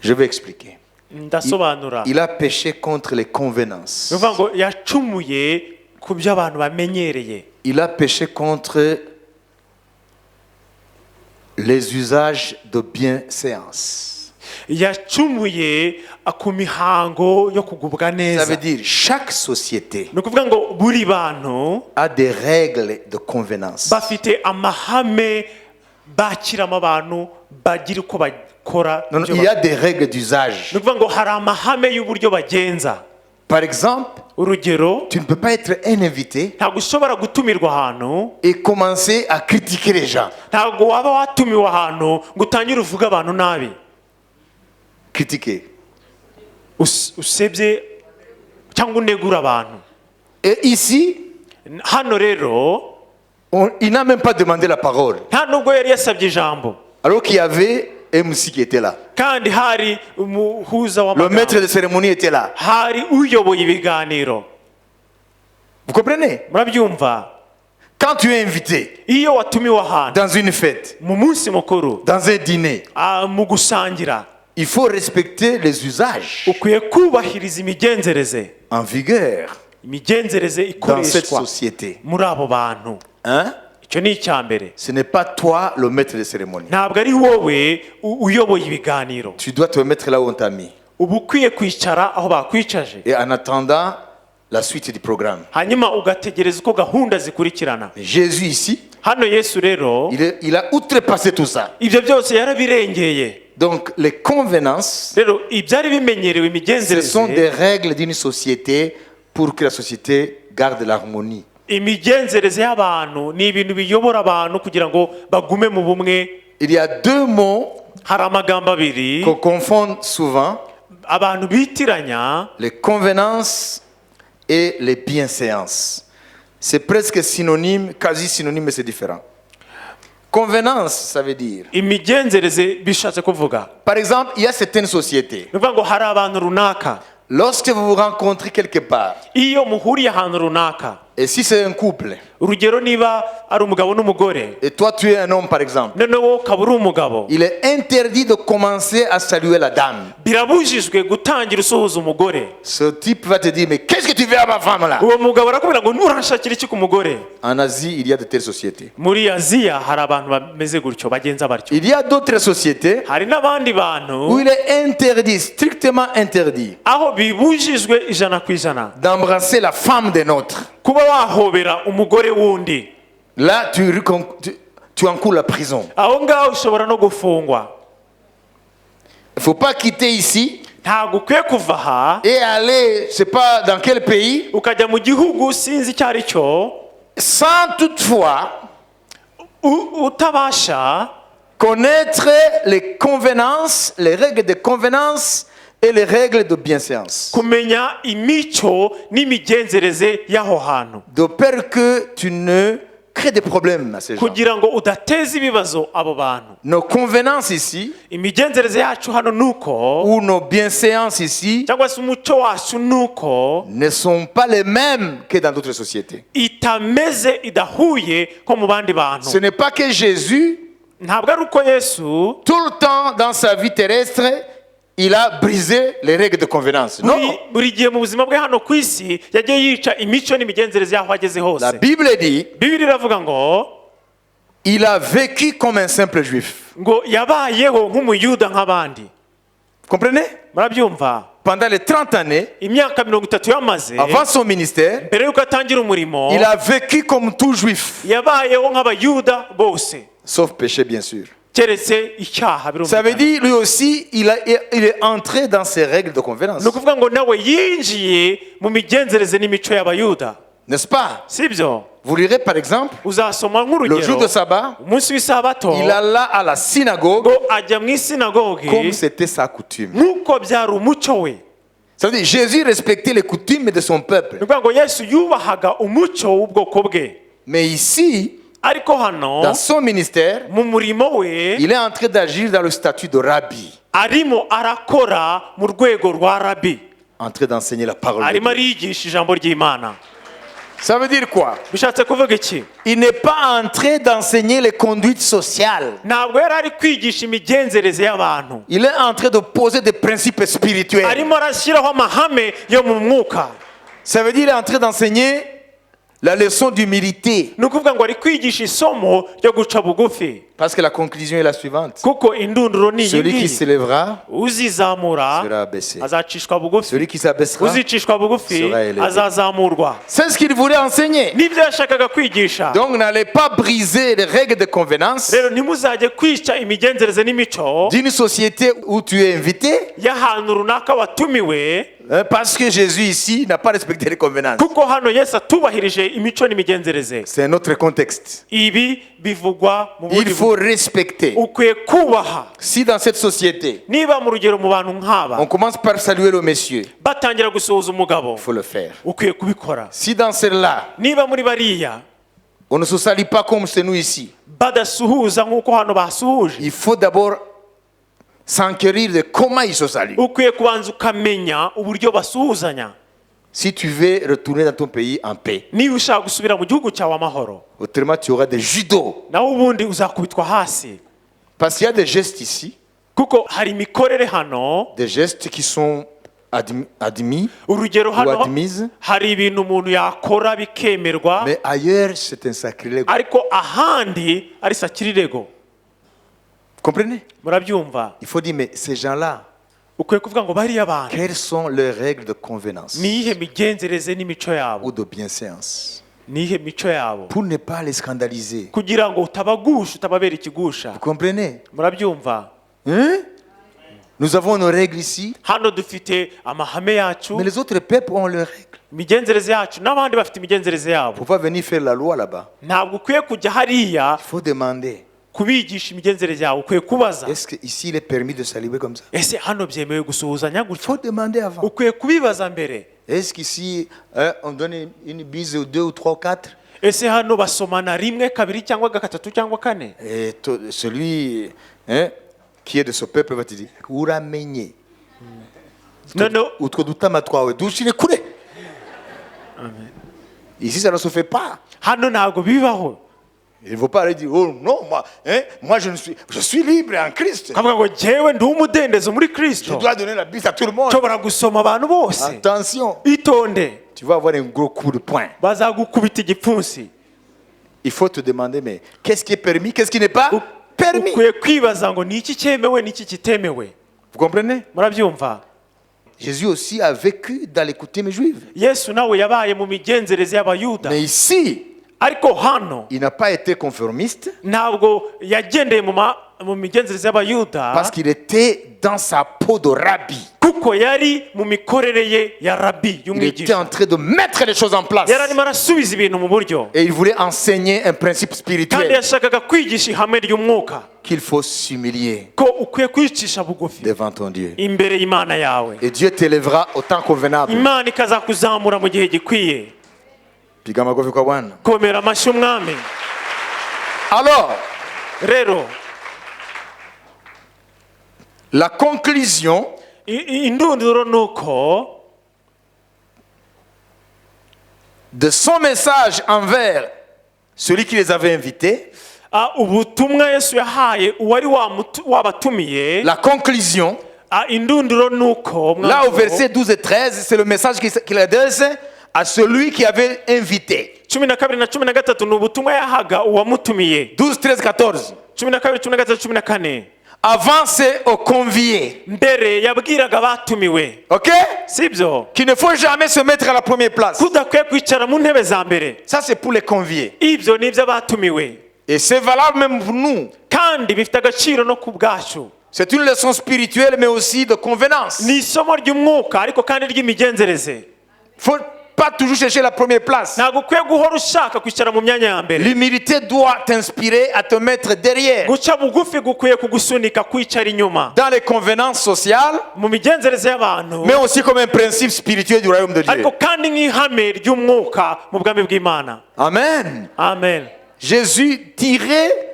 Je vais expliquer. Ndasobanura. Il a péché contre les convenances. Ni ukuvuga ngo yacumuye ku byo abantu bamenyereye. Il a péché contre les usages de bienséance. Yacumuye ku mihango yo kugubwa Ça neza. veut dire chaque société Ni ukuvuga ngo buri bantu a des règles de convenance. bafite amahame bakiramo abantu bagira uko bakora. Non, non, il y a des règles d'usage. Ni ukuvuga ngo hari amahame y'uburyo bagenza. Par exemple, Urugero, tu ne peux pas être un invité ntabwo ushobora gutumirwa ahantu, et commencer à critiquer les gens. ntabwo waba watumiwe ahantu ngo utangire uvuge abantu nabi, Critiquer. usebye cyangwa unegura abantu. Et ici, Hano rero Il n'a même pas demandé la parole. nta nubwo yari yasabye ijambo, Alors qu'il y avait MC qui était là. kandi hari umuhuza Le maître w'amagambo, de cérémonie était là. hari uyoboye ibiganiro. Vous comprenez? Murabyumva? Quand tu es invité Iyo watumiwe ahantu dans une fête, mu munsi mukuru, dans un dîner, mu gusangira, il faut respecter les usages ukwiye kubahiriza imigenzereze en vigueur imigenzereze dans cette ikoreshwa société. muri abo bantu. Hein? Icyo ni icya mbere. Ce n'est pas toi le maître de cérémonie. Ntabwo ari wowe uyoboye ibiganiro. Tu dois te mettre là où on t'a mis. Uba ukwiye kwicara aho bakwicaje, Et en attendant la suite du programme. hanyuma ugategereza uko gahunda zikurikirana. Jésus ici, Hano Yesu rero il a outrepassé tout ça. ibyo byose yarabirengeye. Donc les convenances, Rero ibyari bimenyerewe ce sont des imigenzereze, règles d'une société pour que la société garde l'harmonie. imigenzereze y'abantu ni ibintu biyobora abantu kugira ngo bagume mu bumwe. Il y a deux mots Hari amagambo abiri qu'on confond souvent, abantu bitiranya, les convenances et les bienséances. C'est presque synonyme, quasi synonyme, mais c'est différent. Convenance, ça veut dire. imigenzereze bishatse kuvuga, Par exemple, il y a certaines sociétés. ni ukuvuga ngo hari abantu runaka, Lorsque vous vous rencontrez quelque part, iyo muhuriye ahantu runaka, et si c'est un couple, urugero niba ari umugabo n'umugore, et toi tu es un homme par exemple, noneho ukaba uri umugabo, il est interdit de commencer à saluer la dame. birabujijwe gutangira usuhuza umugore. Ce type va te dire, mais qu'est-ce que tu fais à ma femme là? Uwo mugabo arakubwira ngo nturashakira iki ku mugore. En Asie, il y a de telles sociétés. Muri Aziya hari abantu bameze gutyo, bagenza batyo. Il y a d'autres sociétés Hari n'abandi où bantu il est interdit, strictement interdit, aho bibujijwe ijana ku ijana d'embrasser la femme d'un autre. kuba wahobera umugore wundi. Là, tu encours la prison. Aho ngaho ushobora no gufungwa. Il ne faut pas quitter ici Ntabwo ukwiye kuva aha et aller, je ne sais pas dans quel pays, ukajya mu gihugu sinzi icyo ari cyo, sans toutefois utabasha connaître les convenances, les règles de convenance et les règles de bienséance. kumenya imico n'imigenzereze y'aho hantu, De peur que tu ne crées des problèmes à ces gens. kugira ngo udateza ibibazo abo bantu. Nos convenances ici, Imigenzereze yacu hano nuko, ou nos bienséances ici, cyangwa se umuco wacu nuko ne sont pas les mêmes que dans d'autres sociétés. itameze, idahuye nko mu bandi bantu. Ce n'est pas que Jésus, Ntabwo ari uko Yesu tout le temps dans sa vie terrestre, il a brisé les règles de convenance. Non. buri gihe mu buzima bwe hano ku isi yagiye yica imico n'imigenzereze y'aho ageze La hose. Bible dit, Bibiliya iravuga ngo il a vécu comme un simple juif. yabayeho nk'umuyuda nk'abandi. Comprenez? Murabyumva? Pendant les 30 années, Imyaka 30 yamaze avant son ministère, mbere y'uko atangira umurimo, il a vécu comme tout juif, yabayeho nk'abayuda bose, sauf péché bien sûr. keretse icyaha. Ça veut birumvikana. dire, lui aussi, il est entré dans ces règles de convenance. Ni ukuvuga ngo nawe yinjiye mu migenzereze n'imico y'abayuda, N'est-ce pas? sibyo? Vous lirez par exemple, Uzasoma le jour nk'urugero, de sabbat, umunsi w'isabato, il alla à la synagogue ngo ajya mu isinagogi comme c'était sa coutume. nk'uko byari umuco we. Ça veut dire, Jésus respectait les coutumes de son Ni peuple. ukuvuga ngo Yesu yubahaga umuco w'ubwoko bwe, Mais ici, ariko hano dans son ministère, mu murimo we il est en train d'agir dans le statut de rabbi, arimo arakora mu rwego rwa rabi, en train d'enseigner la parole de arimo Dieu. ariyigisha ijambo ry'Imana. Ça veut dire quoi? Bishatse kuvuga iki? Il n'est pas en train d'enseigner les conduites sociales. Ntabwo yari ari kwigisha imigenzereze y'abantu, Il est en train de poser des principes spirituels. arimo arashyiraho amahame yo mu mwuka. Ça veut dire qu'il est en train d'enseigner la leçon d'humilité. Ni ukuvuga ngo ari kwigisha isomo ryo guca bugufi, Parce que la conclusion est la suivante. kuko indunduro ni iyi Celui qui ngiyi: s'élèvera uzizamura sera abaissé. azacishwa bugufi, Celui qui s'abaissera, uzicishwa bugufi sera élevé. azazamurwa. c'est ce qu'il voulait enseigner. Nibyo yashakaga kwigisha. Donc n'allez pas briser les règles de convenance Rero ntimuzajye kwica imigenzereze n'imico d'une société où tu es invité, y'ahantu runaka watumiwe, parce que Jésus ici n'a pas respecté les convenances. kuko hano Yesu atubahirije imico n'imigenzereze. C'est un autre contexte. Ibi bivugwa mu Il bundi faut respecter. ukwiye kubaha. Si dans cette société, Niba mu rugero mu bantu on nk'aba commence par saluer le monsieur, batangira gusuhuza umugabo, il faut le faire. ukwiye kubikora. Si dans celle-là, Niba muri bariya On ne se salue pas comme c'est nous ici. badasuhuza nk'uko hano basuhuje. Il faut d'abord s'enquérir de comment ils se saluent. Ukwiye kubanza ukamenya uburyo basuhuzanya. Si tu veux retourner dans ton pays en paix, Niba ushaka gusubira mu gihugu cyawe amahoro, autrement tu auras des judo. naho ubundi uzakubitwa hasi. Parce qu'il y a des gestes ici, Kuko hari imikorere hano, des gestes qui sont admis urugero ou hano admises, hari ibintu umuntu yakora bikemerwa, mais ailleurs c'est un sacrilège. ariko ahandi ari sakirirego. Vous comprenez? Murabyumva? Il faut dire, mais ces gens-là, Ukwiye kuvuga ngo bariya bantu quelles sont leurs règles de convenance niyihe migenzereze n'imico yabo, ou de bienséance niyihe mico yabo, pour ne pas les scandaliser? kugira ngo utabagusha, utababera ikigusha. Vous comprenez? Murabyumva? Hein? Nous avons nos règles ici, Hano dufite amahame yacu, mais les autres peuples ont leurs règles. imigenzereze yacu, n'abandi bafite imigenzereze Il ne yabo. faut pas venir faire la loi là-bas. Ntabwo ukwiye kujya hariya Il faut demander, kubigisha imigenzereze yawe, ukwiye kubaza, est-ce qu'ici il est permis de saluer comme ça? ese hano byemewe gusuhuzanya Il gutya? faut demander avant. Ukwiye kubibaza mbere. Est-ce qu'ici on donne une bise ou deux ou trois ou quatre? Ese hano basomana rimwe, kabiri cyangwa gatatu cyangwa kane? Et celui qui est de ce peuple va te dire, uramenye. Noneho Utwo dutama twawe dushire kure. Ici ça ne se fait pas. hano ntabwo bibaho. Il ne faut pas aller dire, oh non, moi je suis libre en Christ. Kavuga ngo jyewe ndi umudendezo muri Je Kristo, dois donner la bise à tout le monde. nshobora gusoma abantu bose. Attention, Itonde, tu vas avoir un gros coup de poing. bazagukubita igipfunsi. Il faut te demander, mais qu'est-ce qui est permis, qu'est-ce qui n'est pas permis? Ukwiye kwibaza ngo ni iki cyemewe ni iki kitemewe. Vous comprenez? Murabyumva? Jésus aussi a vécu dans les coutumes juives. Yesu nawe yabaye mu migenzereze y'abayuda, Mais ici, ariko hano il n'a pas été conformiste ntabwo yagendeye mu migenzereze y'abayuda, parce qu'il était dans sa peau de rabbi. kuko yari mu mikorere ye ya rabi, Il était y'umwigisha. en train de mettre les choses en place. Yari arimo arasubiza ibintu mu buryo, Et il voulait enseigner un principe kandi spirituel yashakaga kwigisha ihame ry'umwuka, qu'il faut s'humilier ko ukwiye kwicisha bugufi devant ton Dieu. imbere y'Imana yawe. Et Dieu t'élèvera au temps convenable. Imana ikazakuzamura mu gihe gikwiye. Piga makofi kwa Bwana. Komera amashyi umwami. Alors, Rero la conclusion indunduro ni uko de son message envers celui qui les avait invités, ubutumwa Yesu yahaye uwari wabatumiye, la conclusion, indunduro ni uko là au verset 12 et 13, c'est le message qu'il adresse à celui qui avait invité. 12 na 13 ni ubutumwa yahaga uwamutumiye. 12, 13, 14. 12, 13, 14. Avant, c'est aux conviés. Mbere yabwiraga abatumiwe, Ok? sibyo? Qu'il ne faut jamais se mettre à la première place. Kudakwiye kwicara mu ntebe za mbere. Ça, c'est pour les conviés. Ibyo ni iby'abatumiwe, Et c'est valable même pour nous. kandi bifite agaciro no ku bwacu. C'est une leçon spirituelle, mais aussi de convenance. Ni isomo ry'umwuka ariko kandi ry'imigenzereze. Faut pas toujours chercher la première place. Ntabwo ukwiye guhora ushaka kwicara mu myanya ya mbere. L'humilité doit t'inspirer à te mettre derrière. Guca bugufi gukwiye kugusunika kwicara inyuma Dans les convenances sociales, mu migenzereze y'abantu, mais aussi comme un principe spirituel du royaume de Dieu. ariko kandi nk'ihame ry'umwuka mu bwami bw'Imana. Amen. Amen. Jésus tirait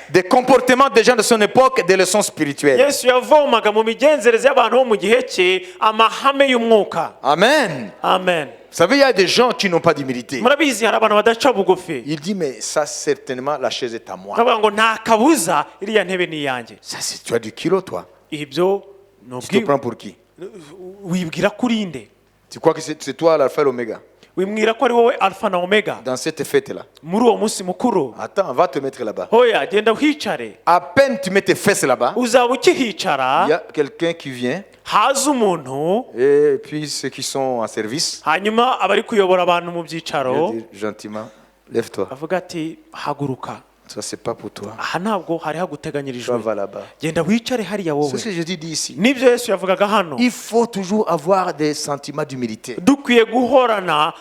des comportements des gens de son époque des leçons spirituelles. Yesu yavomaga mu migenzereze y'abantu bo mu gihe cye amahame y'umwuka. Amen. Amen. Vous savez, il y a des gens qui n'ont pas d'humilité. Murabizi hari abantu badaca bugufi, Il dit, mais ça, certainement, la chaise est à moi. bakavuga ngo nta kabuza iriya ntebe ni iyanjye. Ça, c'est, tu as du kilo, toi. Ibyo ni Tu te prends pour qui? wibwira kuri nde? Tu crois que c'est toi l'alpha et l'oméga Wibwira ko ari wowe alfa na omega dans cette fête-là? muri uwo munsi mukuru? Attends, va te mettre là-bas. Hoya, genda uhicare. À peine tu mets tes fesses là-bas, Uzaba il y ukihicara, a quelqu'un qui vient, haza umuntu, et puis ceux qui sont en service, hanyuma abari kuyobora abantu mu il byicaro dit gentiment, lève-toi. avuga ati haguruka. Ça, c'est pas pour toi. aha ntabwo hari Toi, haguteganyirijwe va là-bas. genda wicare hariya C'est wowe ce que Jésus dit ici. nibyo yesu yavugaga hano Il faut toujours avoir des sentiments d'humilité. dukwiye guhorana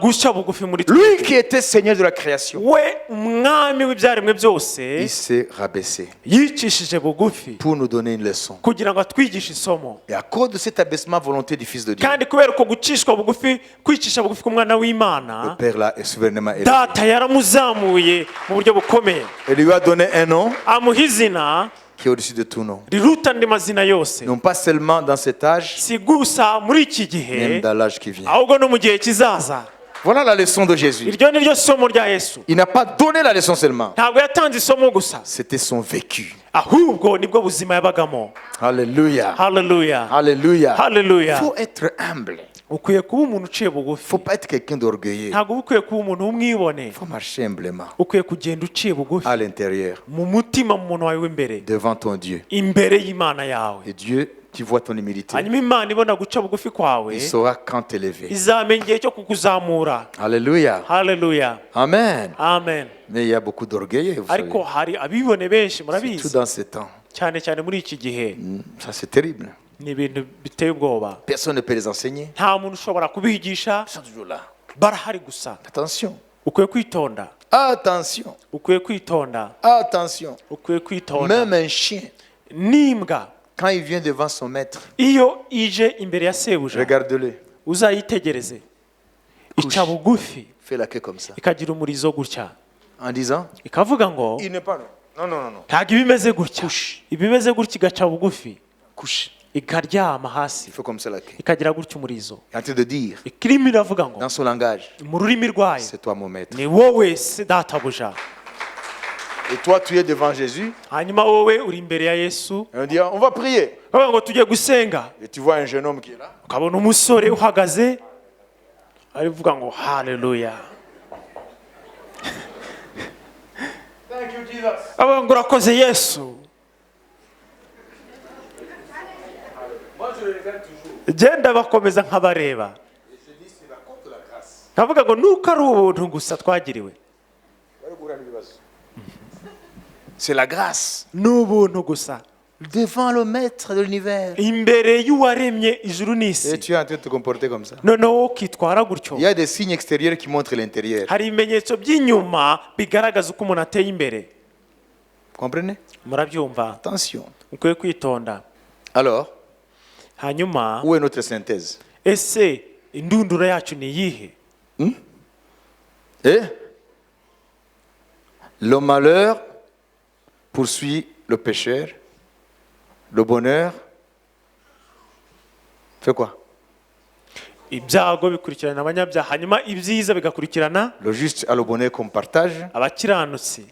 gushya bugufi muri Lui twe qui était Seigneur de la création, we umwami w'ibyaremwe byose il s'est rabaissé yicishije bugufi pour nous donner une leçon. kugira ngo atwigishe isomo Et à cause de cet abaissement volonté du Fils de Dieu, kandi kubera uko gucishwa bugufi kwicisha bugufi k'umwana le w'imana Père là est souverainement élevé. data yaramuzamuye mu buryo bukomeye Et lui a donné un nom amuha izina qui est au-dessus de tout nom. riruta andi mazina yose Non pas seulement dans cet âge, si gusa muri iki gihe même dans l'âge qui vient. ahubwo no mu gihe kizaza Voilà la leçon de Jésus. iryo ni ryo somo rya yesu Il n'a pas donné la leçon seulement. ntabwo yatanze isomo gusa C'était son vécu. ahubwo nibwo buzima yabagamo Alléluia. haleluya Alléluia. Il haleluya faut être humble. ukwiye kuba umuntu uciye Il ne bugufi faut pas être quelqu'un d'orgueilleux. ntabwo uba ukwiye kuba umuntu w'umwibone Il faut marcher humblement ukwiye kugenda uciye bugufi à l'intérieur, mu mutima mu muntu wawe w'imbere devant ton Dieu. imbere y'imana yawe Et Dieu, qui voit ton humilité, hanyuma imana ibona guca bugufi kwawe il saura quand t'élever. izamenya igihe cyo kukuzamura Alléluia. haleluya Amen. amen Mais il y a beaucoup d'orgueilleux, vous savez. ariko hari abibone benshi Surtout murabizi dans ces temps. cyane cyane muri iki gihe Ça, c'est terrible. ni ibintu biteye ubwoba Personne ne peut les enseigner. nta muntu ushobora kubigisha Ils sont toujours là. barahari gusa Attention. ukwiye kwitonda Attention. ukwiye kwitonda Attention. ukwiye kwitonda Même un chien, n'imbwa quand il vient devant son maître, iyo ije imbere ya sebuja regarde-le. uzayitegereze ica bugufi Fais la queue comme ça. ikagira umurizo gutya En disant, ikavuga ngo il n'est pas. Non, non, non, non. ntabwo iba imeze gutya iba imeze gutya igaca bugufi Couche. ikaryama hasi Il faut comme ça la queue. ikagira gutya umurizo Il est en train de dire, ikirimi iravuga ngo dans son langage, mu rurimi rwayo c'est toi mon maître. ni wowe se databuja Et toi, tu es devant Jésus. hanyuma wowe uri imbere ya yesu Et on dit, on va prier. bavuga ngo tujye gusenga Et tu vois un jeune homme qui est là. ukabona umusore uhagaze arivuga ngo haleluya Thank you, Jesus. avuga ngo urakoze yesu Moi, je le regarde toujours. genda bakomeza nkabareba Et je dis, c'est la compte de la grâce. nkavuga ngo nuko ari ubuntu gusa twagiriwe C'est la grâce. ni ubuntu gusa Devant le maître de l'univers. imbere y'uwaremye ijuru Et n'isi tu es en train de te comporter comme ça. noneho ukitwara gutyo Il y a des signes extérieurs qui montrent l'intérieur. hari ibimenyetso by'inyuma bigaragaza uko umuntu ateye imbere Comprenez? murabyumva Attention. ukwiye kwitonda Alors, hanyuma où est notre synthèse? ese indunduro yacu ni iyihe Et le malheur poursuit le pécheur. Le bonheur fait quoi? ibyago bikurikirana abanyabyaha hanyuma ibyiza bigakurikirana Le juste a le bonheur qu'on partage. abakiranutsi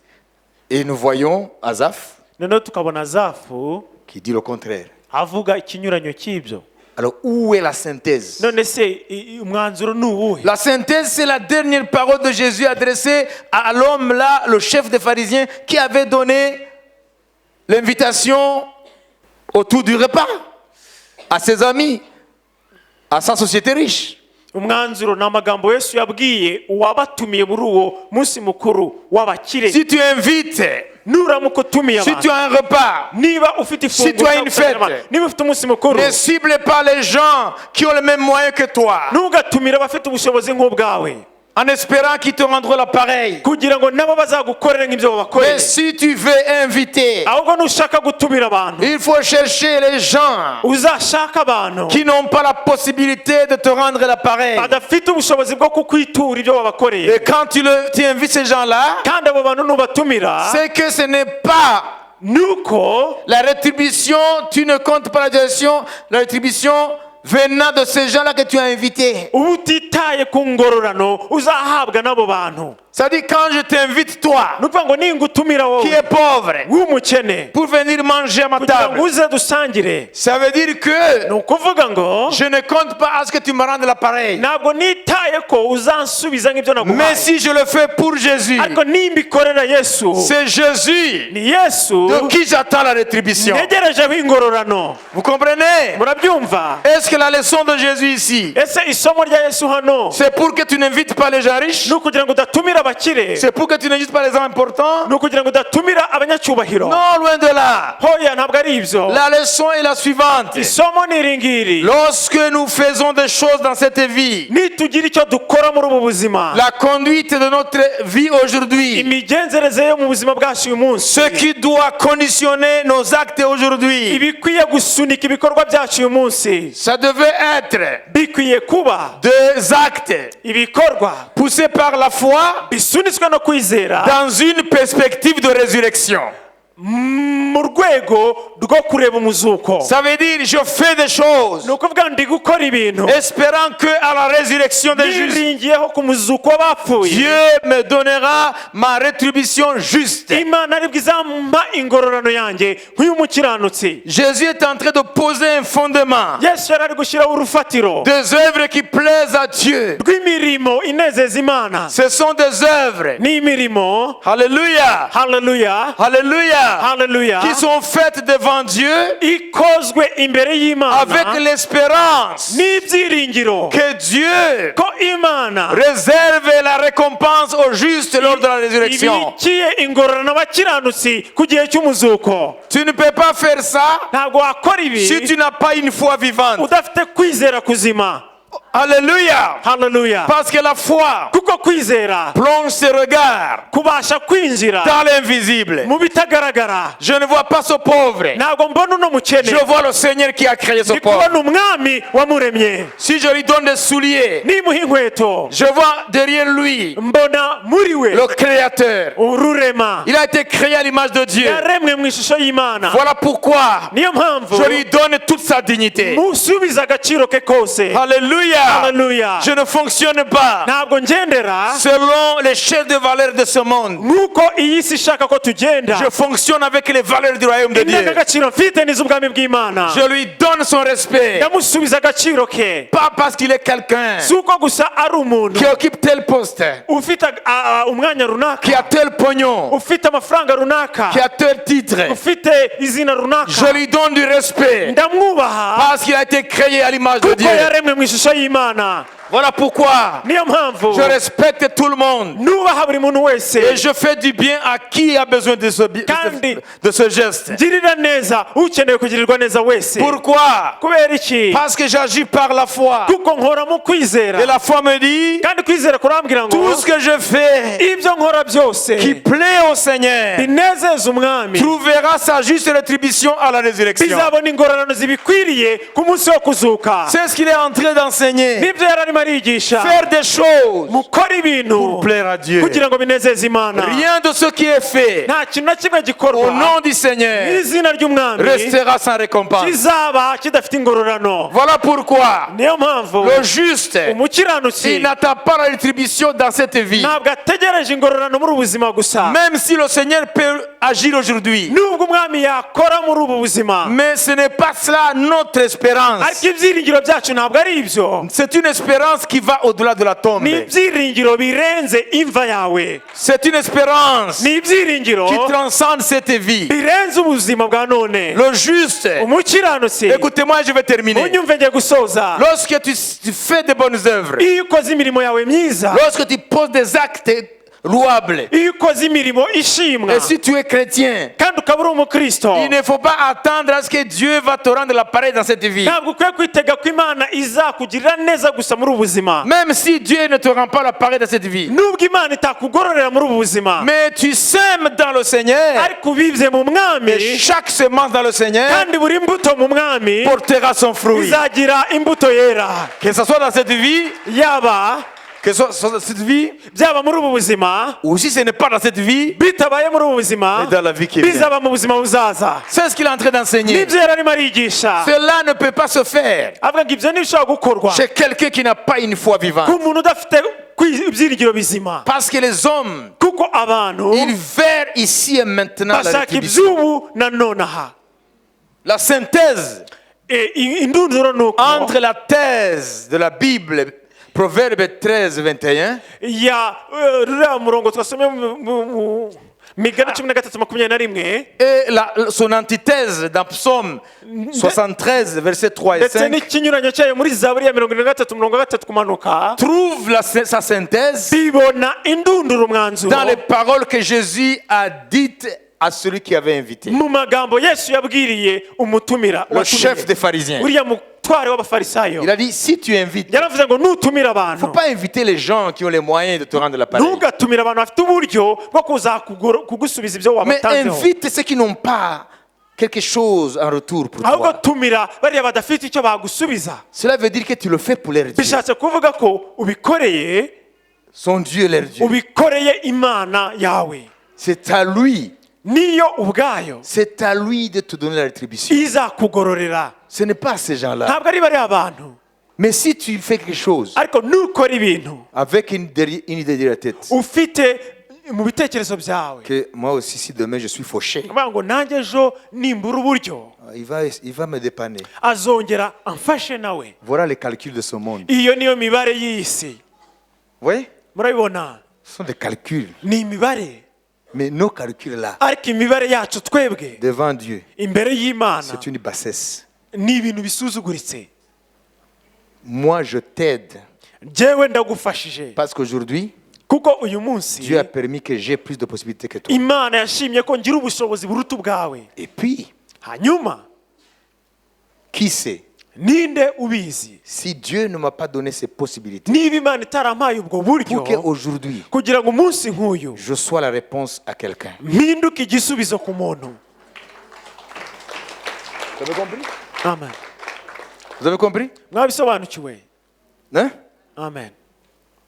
Et nous voyons Asaph noneho tukabona zafu qui dit le contraire. avuga ikinyuranyo cy'ibyo Alors, où est la synthèse? none se umwanzuro ni uwuhe La synthèse, c'est la dernière parole de Jésus adressée à l'homme là, le chef des pharisiens, qui avait donné l'invitation autour du repas à ses amis, à sa société riche. umwanzuro ni amagambo yesu yabwiye uwabatumiye muri uwo munsi mukuru w'abakire Si tu invites, nuramuka utumiye si tu abantu as un repas, niba ufite Si tu as une fête, niba ufite umunsi mukuru ne cible pas les gens qui ont le même moyen que toi, ntugatumire abafite ubushobozi nk'ubwawe en espérant qu'ils te rendront l'appareil. kugira ngo nabo bazagukorere nk'ibyo babakoreye Mais si tu veux inviter, ahubwo nushaka gutumira abantu il faut chercher les gens uzashaka abantu qui n'ont pas la possibilité de te rendre l'appareil. badafite ubushobozi bwo kukwitura ibyo babakoreye Et quand tu invites ces gens-là, kandi abo bantu nubatumira c'est que ce n'est pas nuko la rétribution, tu ne comptes pas la rétribution venant de ces gens-là que tu as invités. uba utitaye ku ngororano uzahabwa n'abo bantu Ça dit quand je t'invite toi, ni ukuvuga ngo ningutumira qui wowe es pauvre, w'umukene pour venir manger à ma kugira ngo table, uze dusangire ça veut dire que ni ukuvuga ngo je ne compte pas à ce que tu me rendes l'appareil. ntabwo nitaye ko uzansubiza nk'ibyo Mais naguhaye si je le fais pour Jésus, ariko nimba ikorera yesu c'est Jésus ni yesu de qui j'attends la rétribution. ntegerejeho ingororano Vous comprenez? murabyumva Est-ce que la leçon de Jésus ici, ese isomo rya yesu hano c'est pour que tu n'invites pas les gens riches? ni ukugira ngo udatumira abakire C'est pour que tu n'invites pas les hommes importants. ni ukugira ngo udatumira abanyacyubahiro. Non, loin de là. Hoya ntabwo ari ibyo. La leçon est la suivante. Isomo ni iri ngiri. Lorsque nous faisons des choses dans cette vie, Nitugira icyo dukora muri ubu buzima, la conduite de notre vie aujourd'hui, imigenzereze yo mu buzima bwacu uyu munsi, ce qui doit conditionner nos actes aujourd'hui, ibikwiye gusunika ibikorwa byacu uyu munsi, ça devait être bikwiye kuba des actes ibikorwa poussés par la foi bisunitswe no kwizera dans une perspective de résurrection. mu rwego rwo kureba umuzuko. Ça veut dire, je fais des choses Ni ukuvuga ndi gukora ibintu espérant que à la résurrection des justes, niringiyeho ku muzuko w'abapfuye, Dieu me donnera ma rétribution juste. Imana aribwo izampa ingororano yanjye nk'iy'umukiranutsi. Jésus est en train de poser un fondement Yesu yari ari gushyiraho urufatiro des œuvres qui plaisent à Dieu. rw'imirimo inezeza Imana. Ce sont des œuvres, Ni imirimo, alléluia, haleluya, alléluia, haleluya, qui sont faites devant Dieu ikozwe imbere y'Imana avec l'espérance n'ibyiringiro que Dieu ko Imana réserve la récompense aux justes lors de la résurrection. ibikiye ingororano abakiranutsi ku gihe cy'umuzuko. Tu ne peux pas faire ça Ntabwo wakora ibi si tu n'as pas une foi vivante. udafite kwizera kuzima. Alléluia. Haleluya. Parce que la foi Kuko kwizera plonge ses regards kubasha kwinjira dans l'invisible. mu bitagaragara. Je ne vois pas ce pauvre. Ntabwo mbona uno mukene, Je vois le Seigneur qui a créé ce ndi pauvre. kubona umwami wamuremye. Si je lui donne des souliers, Nimuha inkweto je vois derrière lui mbona muri we le Créateur. ururema, Il a été créé à l'image de Dieu. yaremwe mu ishusho y'Imana. Voilà pourquoi Niyo mpamvu je lui donne toute sa dignité. musubiza agaciro ke kose. Alléluia. Haleluya. Je ne fonctionne pas Ntabwo ngendera selon les chaînes de valeur de ce monde. nk'uko iyi si ishaka ko tugenda. Je fonctionne avec les valeurs du royaume de Dieu. Indangagaciro mfite n'iz'ubwami bw'Imana. Je lui donne son respect. ndamusubiza agaciro ke, Pas parce qu'il est quelqu'un si uko gusa ari umuntu qui occupe tel poste, ufite umwanya runaka, qui a tel pognon, ufite amafaranga runaka, qui a tel titre. ufite izina runaka. Je lui donne du respect ndamwubaha parce qu'il a été créé à l'image de kuko Dieu. yaremwe mu ishusho y'Imana. Voilà pourquoi Niyo mpamvu je respecte tout le monde nubaha buri muntu wese, et je fais du bien à qui a besoin de ce geste. ngirira neza ukeneye kugirirwa neza wese. Pourquoi? Kubera iki? Parce que j'agis par la foi. kuko nkora mu kwizera, Et la foi me dit, kandi kwizera kurambwira ngo tout ce que je fais ibyo nkora byose qui plaît au Seigneur binezeza umwami trouvera sa juste rétribution à la résurrection. bizabona ingororano zibikwiriye ku munsi wo kuzuka. C'est ce qu'il est en train d'enseigner. nibyo yari arimo arigisha, Faire des choses mukora ibintu pour plaire à Dieu. kugira ngo binezeze Imana. Rien de ce qui est fait nta kintu na kimwe au gikorwa nom du Seigneur n'izina ry'umwami restera sans récompense. kizaba kidafite ingororano. Voilà pourquoi niyo mpamvu le juste, umukiranutsi il n'attend pas la rétribution dans cette vie. ntabwo ategereje ingororano muri ubu buzima gusa, Même si le Seigneur peut agir aujourd'hui. nubwo umwami yakora muri ubu buzima, Mais ce n'est pas cela notre espérance. ariko ibyiringiro byacu ntabwo ari ibyo. C'est une espérance qui va au-delà de la tombe. ni ibyiringiro birenze imva yawe, C'est une espérance ni ibyiringiro qui transcende cette vie. birenze ubuzima bwa none. Le juste, umukiranutsi, écoutez-moi, je vais terminer. unyumve ngiye gusoza, Lorsque tu fais de bonnes œuvres, iyo ukoze imirimo yawe myiza, lorsque tu poses des actes louables, iyo ukoze imirimo ishimwa, et si tu es chrétien, kandi ukaba uri umukristo, il ne faut pas attendre à ce que Dieu va te rendre l'appareil dans cette vie. ntabwo ukwiye kwitega ko Imana izakugirira neza gusa muri ubu buzima. Même si Dieu ne te rend pas l'appareil dans cette vie. nubwo Imana itakugororera muri ubu buzima, Mais tu sèmes dans le Seigneur. ariko ubibye mu mwami, Et chaque semence dans le Seigneur kandi buri mbuto mu mwami portera son fruit. izagira imbuto yera. Que ce soit dans cette vie, yaba que ce soit dans cette vie, byaba muri ubu buzima, ou si ce n'est pas dans cette vie, bitabaye muri ubu buzima, mais dans la vie qui vient. bizaba mu buzima buzaza. C'est ce qu'il est en train d'enseigner. nibyo yari arimo arigisha, Cela ne peut pas se faire avuga ngo ibyo ntibishobora gukorwa chez quelqu'un qui n'a pas une foi vivante. ku muntu udafite ibyiringiro bizima, Parce que les hommes, kuko abantu ils veulent ici et maintenant la bashaka rétribution. iby'ubu na nonaha. La synthèse indunduro ni uko entre la thèse de la Bible, Proverbe 13, 21, ya ruriya murongo twasomye Migani 13:21 Et son antithèse dans Psaume 73, versets 3 et ndetse 5, n'ikinyuranyo cyayo muri Zaburi ya 23:3 kumanuka trouve sa synthèse bibona indunduro mwanzuro dans les paroles que Jésus a dites à celui qui avait invité, mu magambo Yesu yabwiriye umutumira le chef des pharisiens. uriya mutware w'abafarisayo. Il a dit, si tu invites, il yaravuze ngo nutumira ne faut abantu pas inviter les gens qui ont les moyens de te rendre l'appareil, ntugatumire abantu bafite uburyo bwo kugusubiza ibyo mais wabatanzeho, invite ceux qui n'ont pas quelque chose en retour pour ahubwo toi. tumira bariya badafite icyo bagusubiza. Cela veut dire que tu le fais pour leur Dieu. Bishatse kuvuga ko ubikoreye Son Dieu, leur Dieu. ubikoreye Imana yawe, C'est à lui. niyo ubwayo C'est à lui de te donner la rétribution. izakugororera, Ce n'est pas à ces gens-là. ntabwo ari bariya bantu. Mais si tu fais quelque chose Ariko nukora ibintu avec une idée derrière la tête, ufite mu bitekerezo byawe que moi aussi, si demain je suis fauché, kuvuga ngo nanjye ejo nimbura uburyo il va me dépanner. azongera amfashe nawe. Voilà les calculs de ce monde. Iyo niyo mibare y'isi si Vous voyez? murabibona, Ce sont des calculs. ni imibare. Mais nos calculs là, Ariko imibare yacu twebwe devant Dieu, imbere y'Imana c'est une bassesse. ni ibintu bisuzuguritse. Moi, je t'aide Njyewe ndagufashije parce qu'aujourd'hui, kuko uyu munsi Dieu a permis que j'ai plus de possibilités que toi. Imana yashimye ko ngira ubushobozi buruta ubwawe. Et puis, Hanyuma qui sait, ninde ubizi si Dieu ne m'a pas donné ces possibilités, niba Imana itarampaye ubwo buryo pour qu'aujourd'hui, kugira ngo umunsi nk'uyu je sois la réponse à quelqu'un. mpinduke igisubizo ku muntu. Vous avez compris? Amen. Vous avez compris? Mwabisobanukiwe? Hein? Amen.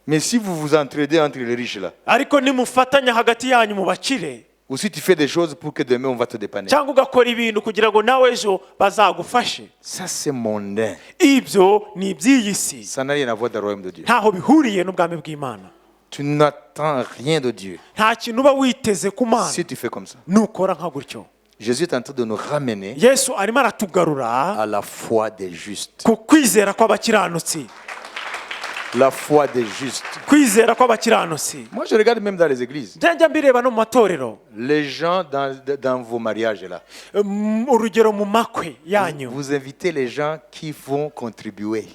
Mais si vous vous entraidez entre les riches là, Ariko nimufatanya hagati yanyu mu bakire, ou si tu fais des choses pour que demain on va te dépanner, cyangwa ugakora ibintu kugira ngo nawe ejo bazagufashe, ça c'est mondain. ibyo ni iby'iyi si, Ça n'a rien à voir dans le royaume de Dieu. ntaho bihuriye n'ubwami bw'Imana. Tu n'attends rien de Dieu Nta kintu uba witeze ku Mana si tu fais comme ça. nukora nka gutyo. Jésus est en train de nous ramener Yesu arimo aratugarura à la foi des justes. ku kwizera kw'abakiranutsi, La foi des justes. kwizera kw'abakiranutsi. Moi, je regarde même dans les églises. Njya mbireba no mu matorero, Les gens dans vos mariages là, urugero mu makwe yanyu, vous invitez les gens qui vont contribuer.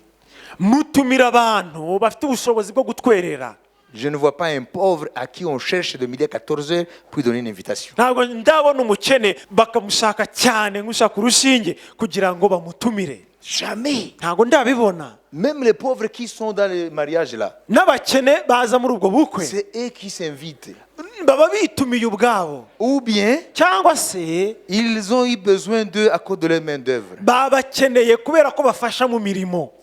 mutumira abantu bafite ubushobozi bwo gutwerera. Je ne vois pas un pauvre à qui on cherche de midi à 14h pour lui donner une invitation. Ntabwo ndabona umukene bakamushaka cyane nk'ushaka urushinge kugira ngo bamutumire. Jamais. Ntabwo ndabibona. Même les pauvres qui sont dans les mariages là, N'abakene baza muri ubwo bukwe c'est eux qui s'invitent. baba bitumiye ubwabo, Ou bien, cyangwa se ils ont eu besoin d'eux à cause de leur main d'œuvre. babakeneye kubera ko bafasha mu mirimo.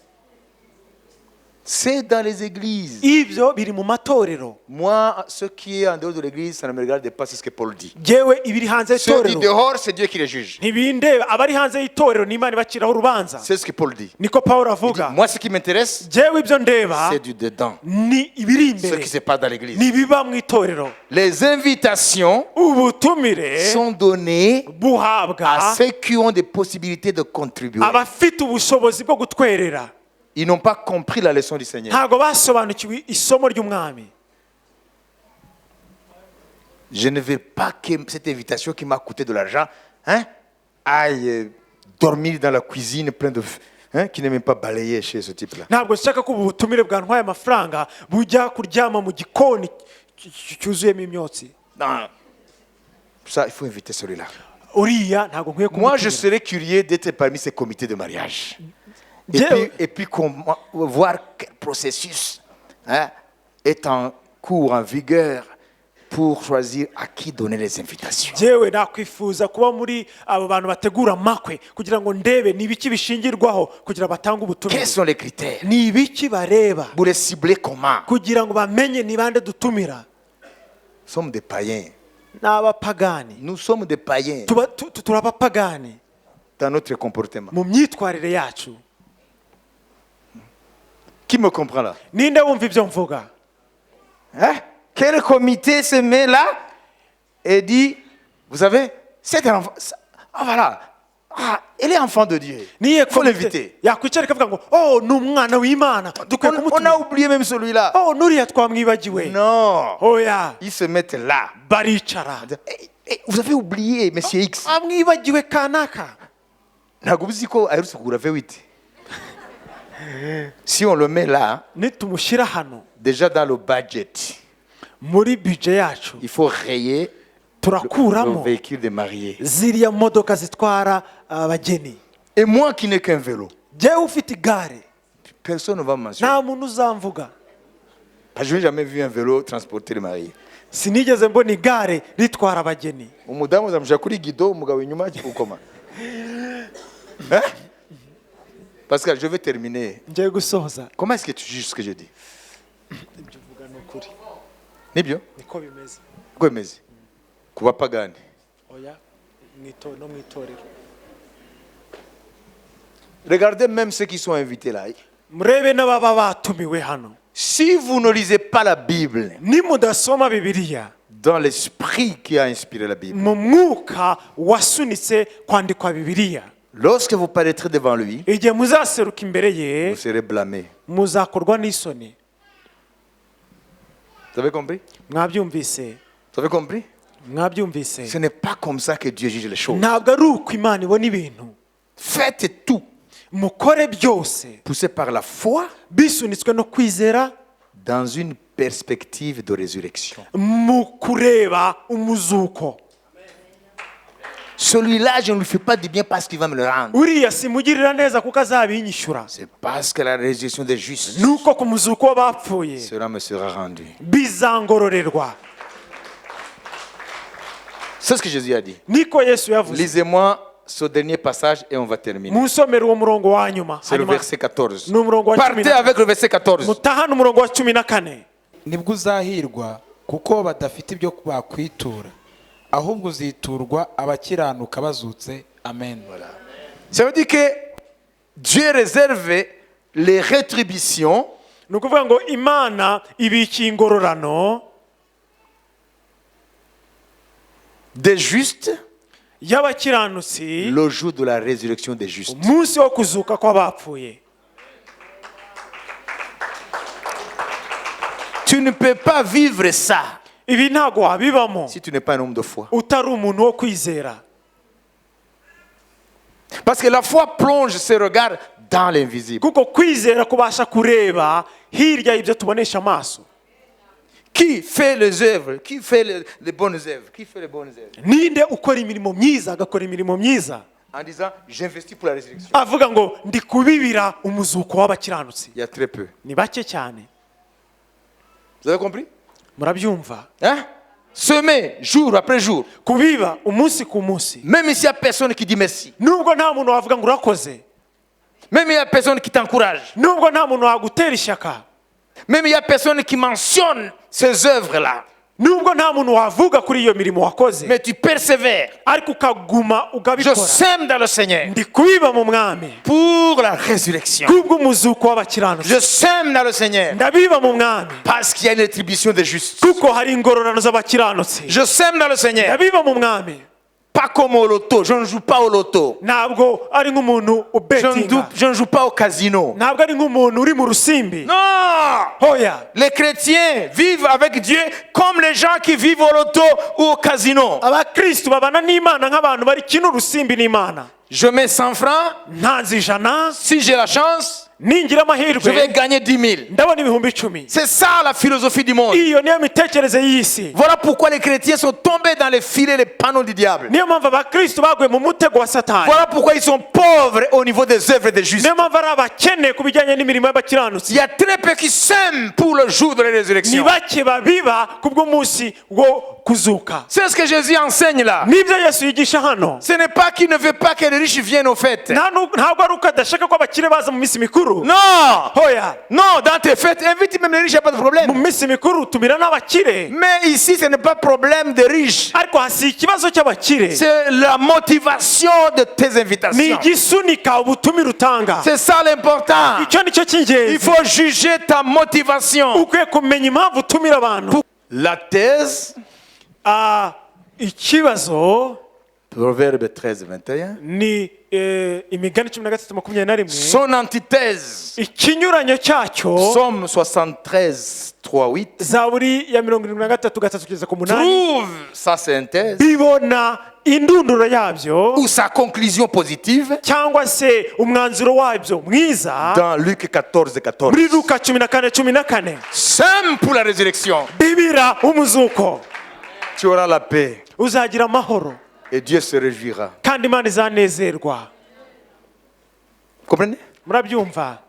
C'est dans les églises. Ibyo biri mu matorero. Moi, ce qui est en dehors de l'église, ça ne me regarde pas, c'est ce que Paul dit. Jewe ibiri hanze Ceux qui y'itorero dehors, c'est Dieu qui les juge. ntibindeba, abari hanze y'itorero ni Imana ibaciraho urubanza. C'est ce que Paul dit. Niko Pawulo Il dit, avuga. moi, ce qui m'intéresse, Jewe ibyo ndeba c'est du dedans. ni ibiri Ce imbere, qui se passe dans l'église. ni ibiba mu itorero. Les invitations Ubutumire sont données buhabwa à ceux qui ont des possibilités de contribuer. abafite ubushobozi bwo gutwerera. Ils n'ont pas compris la leçon du Seigneur. Ntabwo basobanukiwe isomo ry'umwami. Je ne veux pas que cette invitation qui m'a coûté de l'argent, aille dormir dans la cuisine plein de... qui n'est même pas balayé chez ce type-là. Ntabwo nshaka ko ubu butumire bwantwaye amafaranga bujya kuryama mu gikoni cyuzuyemo imyotsi. Non. Ça, il faut inviter celui-là. Uriya ntabwo nkwiye Moi, je kumutumira. serais curieux d'être parmi ces comités de mariage. Dieu- Et puis voir quel processus est en cours, en vigueur, pour choisir à qui donner les invitations. Jewe nakwifuza kuba muri abo bantu bategura amakwe kugira ngo ndebe ni ibiki bishingirwaho kugira batange ubutumire. Quels sont les critères? Ni ibiki bareba Pour les cibler comment? kugira ngo bamenye ni bande dutumira. Nous sommes des païens. N'abapagani. Nous sommes des païens Turabapagani dans notre comportement. mu myitwarire yacu. Qui me comprend là? Ninde wumva ibyo mvuga? Quel comité se met là et dit, vous savez, cet enfant, voilà, Ah, elle est enfant de Dieu. niye Il faut l'inviter. yakwicara ikavuga ngo oh ni umwana w'Imana dukwiye On a kumutumira oublié même celui-là. oh nuriya twamwibagiwe Non. oya Ils se mettent là. baricara Vous avez oublié, monsieur X. amwibagiwe kanaka Ntabwo uzi ko aherutse kugura V8. Si on le met là, nitumushyira hano déjà dans le budget, muri budget yacu il faut rayer le turakuramo véhicule de mariés. ziriya modoka zitwara abageni Et moi qui n'ai qu'un vélo, jyewe ufite igare personne ne va me mentionner. nta muntu uzamvuga Je n'ai jamais vu un vélo transporter les mariés. sinigeze mbona igare ritwara abageni Umudamu uzamushyira kuri guido, umugabo inyuma ukoma. Hein? Pascal, je vais terminer. ngiye gusoza Comment est-ce que tu juges ce que je dis? ibyo uvuga ni ukuri Nibyo? niko bimeze Uko bimeze? Ku bapagani. oya no mu itorero Regardez même ceux qui sont invités là. murebe n'ababa batumiwe hano Si vous ne lisez pas la Bible nimudasoma bibiliya dans l'esprit qui a inspiré la Bible, mu mwuka wasunitse kwandikwa bibiliya lorsque vous paraîtrez devant lui, igihe muzaseruka imbere ye vous serez blâmé. muzakorwa n'isoni Vous avez compris? mwabyumvise Vous avez compris? mwabyumvise Ce n'est pas comme ça que Dieu juge les choses. ntabwo ari uko imana ibona ibintu Faites tout, mukore byose poussé par la foi, bisunitswe no kwizera dans une perspective de résurrection. mu kureba umuzuko Celui-là, je ne lui fais pas du bien parce qu'il va me le rendre. uriya simugirira neza kuko azabinyishyura C'est parce que la résurrection des justes nuko ku muzuko w'abapfuye me sera rendue. bizangororerwa C'est ce que Jésus a dit. niko yesu yavuze Lisez-moi ce dernier passage et on va terminer. munsomere uwo murongo wa nyuma C'est le hanyuma verset 14. ni umurongo wa cumi Partez avec le verset 14. mutahane umurongo wa 14 nibwo uzahirwa kuko badafite ibyo bakwitura ahubwo uziturwa abakiranuka bazutse amen. Ça veut dire que Dieu réserve les rétributions ni ukuvuga ngo imana ibikiye ingororano des justes y'abakiranutsi le jour de la résurrection des justes. umunsi wo kuzuka kw'abapfuye Tu ne peux pas vivre ça ibi ntabwo wabibamo si tu n'es pas un homme de foi. utari umuntu wo kwizera Parce que la foi plonge ses regards dans l'invisible. kuko kwizera kubasha kureba hirya y'ibyo tubonesha amaso Qui fait les œuvres? Qui fait les bonnes œuvres? Qui fait les bonnes œuvres? ninde ukora imirimo myiza agakora imirimo myiza En disant, j'investis pour la résurrection. avuga ngo ndi kubibira umuzuko w'abakiranutsi Il y a très peu. ni bake cyane Vous avez compris? murabyumva Hein? Semer jour après jour. kubiba umunsi ku munsi Même s'il n'y a personne qui dit merci. nubwo nta muntu wavuga ngo urakoze Même il n'y a personne qui t'encourage. nubwo nta muntu wagutera ishyaka Même il n'y a personne qui mentionne ces œuvres-là. nubwo nta muntu wavuga kuri iyo mirimo wakoze Mais tu persévères. ariko ukaguma Je ukabikora sème dans le Seigneur ndi kubiba mu mwami pour la résurrection. kubw'umuzuko w'abakiranutsi Je sème dans le Seigneur ndabiba mu mwami parce qu'il y a une rétribution des justes. kuko hari ingororano z'abakiranutsi Je sème dans le Seigneur ndabiba mu mwami pas comme au loto. Je ne joue pas au loto. ntabwo ari nk'umuntu ubetinga Je ne joue pas au casino. ntabwo ari nk'umuntu uri mu rusimbi Non! hoya Les chrétiens vivent avec Dieu comme les gens qui vivent au loto ou au casino. abakristu babana n'imana nk'abantu bari kino urusimbi n'imana Je mets 100 francs. ntanze ijana Si j'ai la chance, ningira je vais amahirwe gagner 10 000. ndabona ibihumbi 10 C'est ça la philosophie du monde. iyo niyo mitekerereze y'isi Voilà pourquoi les chrétiens sont tombés dans les filets, les panneaux du diable. niyo mpamvu abakristu baguye mu mutego wa satani Voilà pourquoi ils sont pauvres au niveau des œuvres des justes. niyo mpamvu ari abakene ku bijyanye n'imirimo Il y'abakiranutsi y a très peu qui s'aiment pour le jour de la ni résurrection. bake babiba ku bw'umunsi wo kuzuka C'est ce que Jésus enseigne là. nibyo yesu yigisha hano Ce n'est pas qu'il ne veut pas que les riches viennent aux fêtes. ntabwo ari uko adashaka ko abakire baza mu minsi mikuru Non! hoya Non, dans tes fêtes, invite même les riches, il n'y a pas de mu problème. minsi mikuru tumira n'abakire Mais ici, ce n'est pas problème des riches. ariko hasi ikibazo cy'abakire C'est la motivation de tes ni invitations. igisunika ubutumire utanga C'est ça l'important. icyo ni cyo Il cy'ingenzi faut juger ta motivation. ukwiye kumenya impamvu utumira abantu La thèse, ikibazo Proverbe 13, 21. ni imigani 13:21. Son antithèse, ikinyuranyo cyacyo Psaume 73, 3, 8, zaburi ya 73:3-8 trouve sa synthèse bibona indunduro yabyo ou sa conclusion positive cyangwa se umwanzuro wabyo mwiza dans Luc 14, 14. muri Luka 14:14. Sème pour la résurrection. bibira umuzuko, Tu auras la paix uzagira amahoro et Dieu se réjouira. kandi Imana izanezerwa. Comprenez? Murabyumva?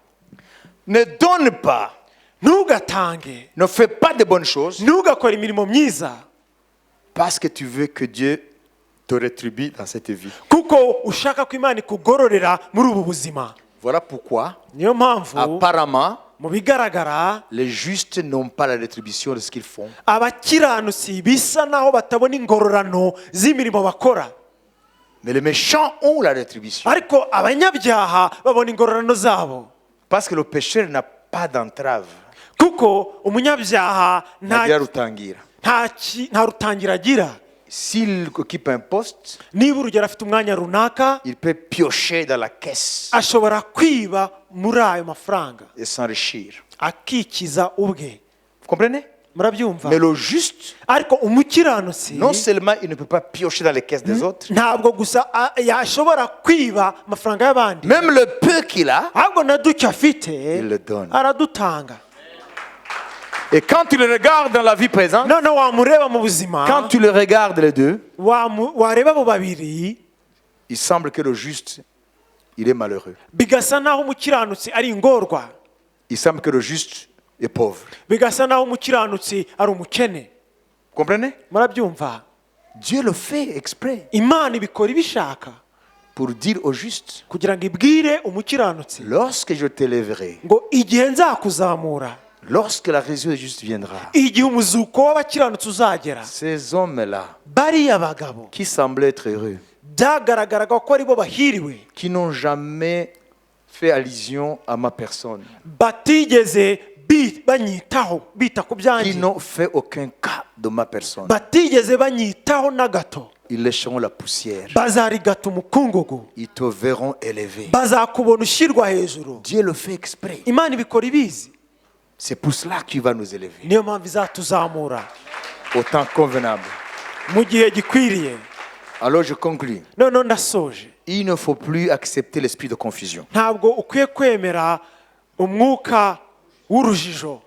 Ne donne pas, Ntugatange, ne fais pas de bonnes choses ntugakore imirimo myiza parce que tu veux que Dieu te rétribue dans cette vie. kuko ushaka ko Imana ikugororera muri ubu buzima. Voilà pourquoi, Niyo mpamvu apparemment, mu bigaragara les justes n'ont pas la rétribution de ce qu'ils font. abakiranutsi bisa naho batabona ingororano z'imirimo bakora, Mais les méchants ont la rétribution. ariko abanyabyaha babona ingororano zabo. Parce que le pécheur n'a pas d'entrave. Kuko umunyabyaha Ntagira rutangira. nta rutangira agira. S'il occupe un poste, Niba urugero afite umwanya runaka, il peut piocher dans la caisse ashobora kwiba muri ayo mafaranga et s'enrichir. akikiza ubwe. Vous comprenez? Murabyumva? Mais le juste, Ariko umukiranutsi non seulement il ne peut pas piocher dans les caisses des autres, ntabwo gusa yashobora kwiba amafaranga y'abandi, même le peu qu'il a, ahubwo na duke afite il le donne. aradutanga. Et quand tu le regardes dans la vie présente, Noneho wamureba mu buzima, quand tu le regardes les deux, wareba abo babiri, il semble que le juste, il est malheureux. bigasa naho umukiranutsi ari ingorwa, Il semble que le juste est pauvre. bigasa naho umukiranutsi ari umukene. Vous comprenez? Murabyumva? Dieu le fait exprès Imana ibikora ibishaka pour dire au juste, kugira ngo ibwire umukiranutsi lorsque je t'élèverai, ngo igihe nzakuzamura, lorsque la résurrection des justes viendra, igihe umuzuko w'abakiranutsi uzagera, ces hommes-là bariya bagabo qui semblaient être heureux, byagaragaraga ko ari bo bahiriwe, qui n'ont jamais fait allusion à ma personne, batigeze banyitaho bita ku qui byanjye, n'ont fait aucun cas de ma personne, batigeze banyitaho na gato, ils lécheront la poussière, bazarigata umukungugu, ils te verront élevé. bazakubona ushyirwa hejuru. Dieu le fait exprès. Imana ibikora ibizi, C'est pour cela qu'il va nous élever niyo mpamvu izatuzamura au temps convenable. mu gihe gikwiriye. Alors je conclus. Noneho ndasoje, Il ne faut plus accepter l'esprit de confusion. ntabwo ukwiye kwemera umwuka w'urujijo,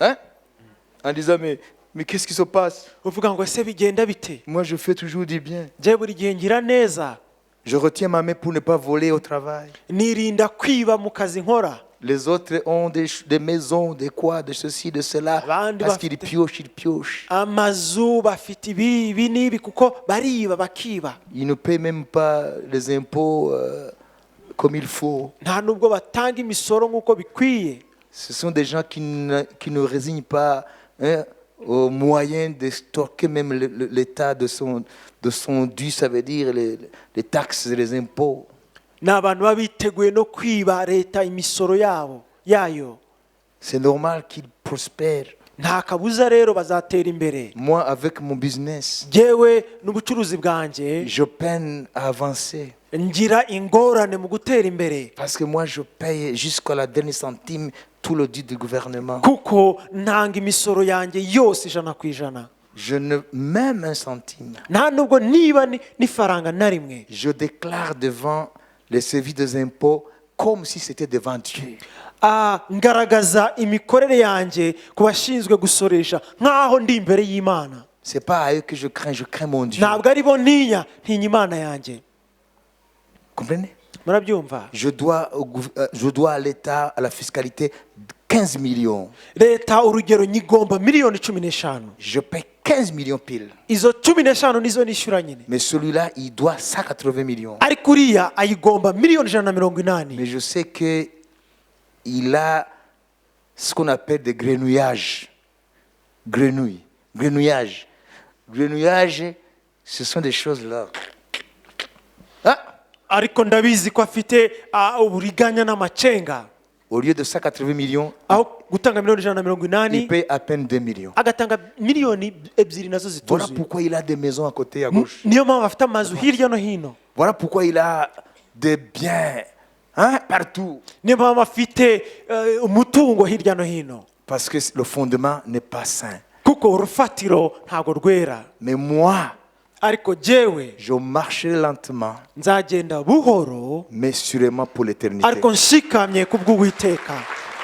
Hein? En disant, mais qu'est-ce qui se passe? uvuga ngo ese bigenda bite, Moi, je fais toujours du bien. njye buri gihe ngira neza, Je retiens ma main pour ne pas voler au travail. nirinda kwiba mu kazi nkora. Les autres ont des maisons, des quoi, de ceci, de cela. Abandi Parce qu'ils bafite piochent. amazu, bafite ibi n'ibi, kuko bariba bakiba, Ils ne paient même pas les impôts comme il faut. nta nubwo batanga imisoro nk'uko bikwiye. Ce sont des gens qui ne résignent pas, hein, aux moyens de stocker même l'état de son dû, ça veut dire les taxes et les impôts. Ni abantu baba biteguye no kwiba leta imisoro yayo. C'est normal qu'ils prospèrent. Nta kabuza rero bazatera imbere. Moi, avec mon business, Jyewe n'ubucuruzi bwanjye je peine à avancer. ngira ingorane mu gutera imbere, Parce que moi, je paye jusqu'à la dernière centime tout le dû du gouvernement. kuko ntanga imisoro yanjye yose 100%. Je ne même un centime. Nta nubwo niba n'ifaranga na rimwe. Je déclare devant les services des impôts comme si c'était devant Dieu. Ngaragaza imikorere yanjye ku bashinzwe gusoresha nk'aho ndi imbere y'Imana. C'est pas à eux que je crains mon Dieu. Ntabwo ari bo ntinya Imana yanjye. Comprenez? Murabyumva? Je dois à l'État, à la fiscalité, 15 millions. Leta urugero nyigomba miliyoni 15. Je paie 15 millions pile. Izo 15 nizo nishyura nyine. Mais celui-là, il doit 180 millions. Ariko uriya ayigomba miliyoni 180. Mais je sais qu'il a ce qu'on appelle des grenouillages. Grenouillage. Grenouillage, ce sont des choses là. Ah! Ariko ndabizi ko afite uburiganya n'amacenga. au lieu de 180 millions, aho gutanga miliyoni 180 il paye à peine 2 millions. agatanga miliyoni 2 nazo Voilà zituzuye. pourquoi il a des maisons à côté, à gauche. Niyo mpamvu afite amazu hirya no hino. Voilà pourquoi il a des biens partout. Niyo mpamvu afite umutungo hirya no hino. Parce que le fondement n'est pas sain. Kuko urufatiro ntago rwera. Mais moi, Ariko jewe je marcherai lentement, nzagenda buhoro mais sûrement pour l'éternité. ariko nshikamye kubw'Uwiteka.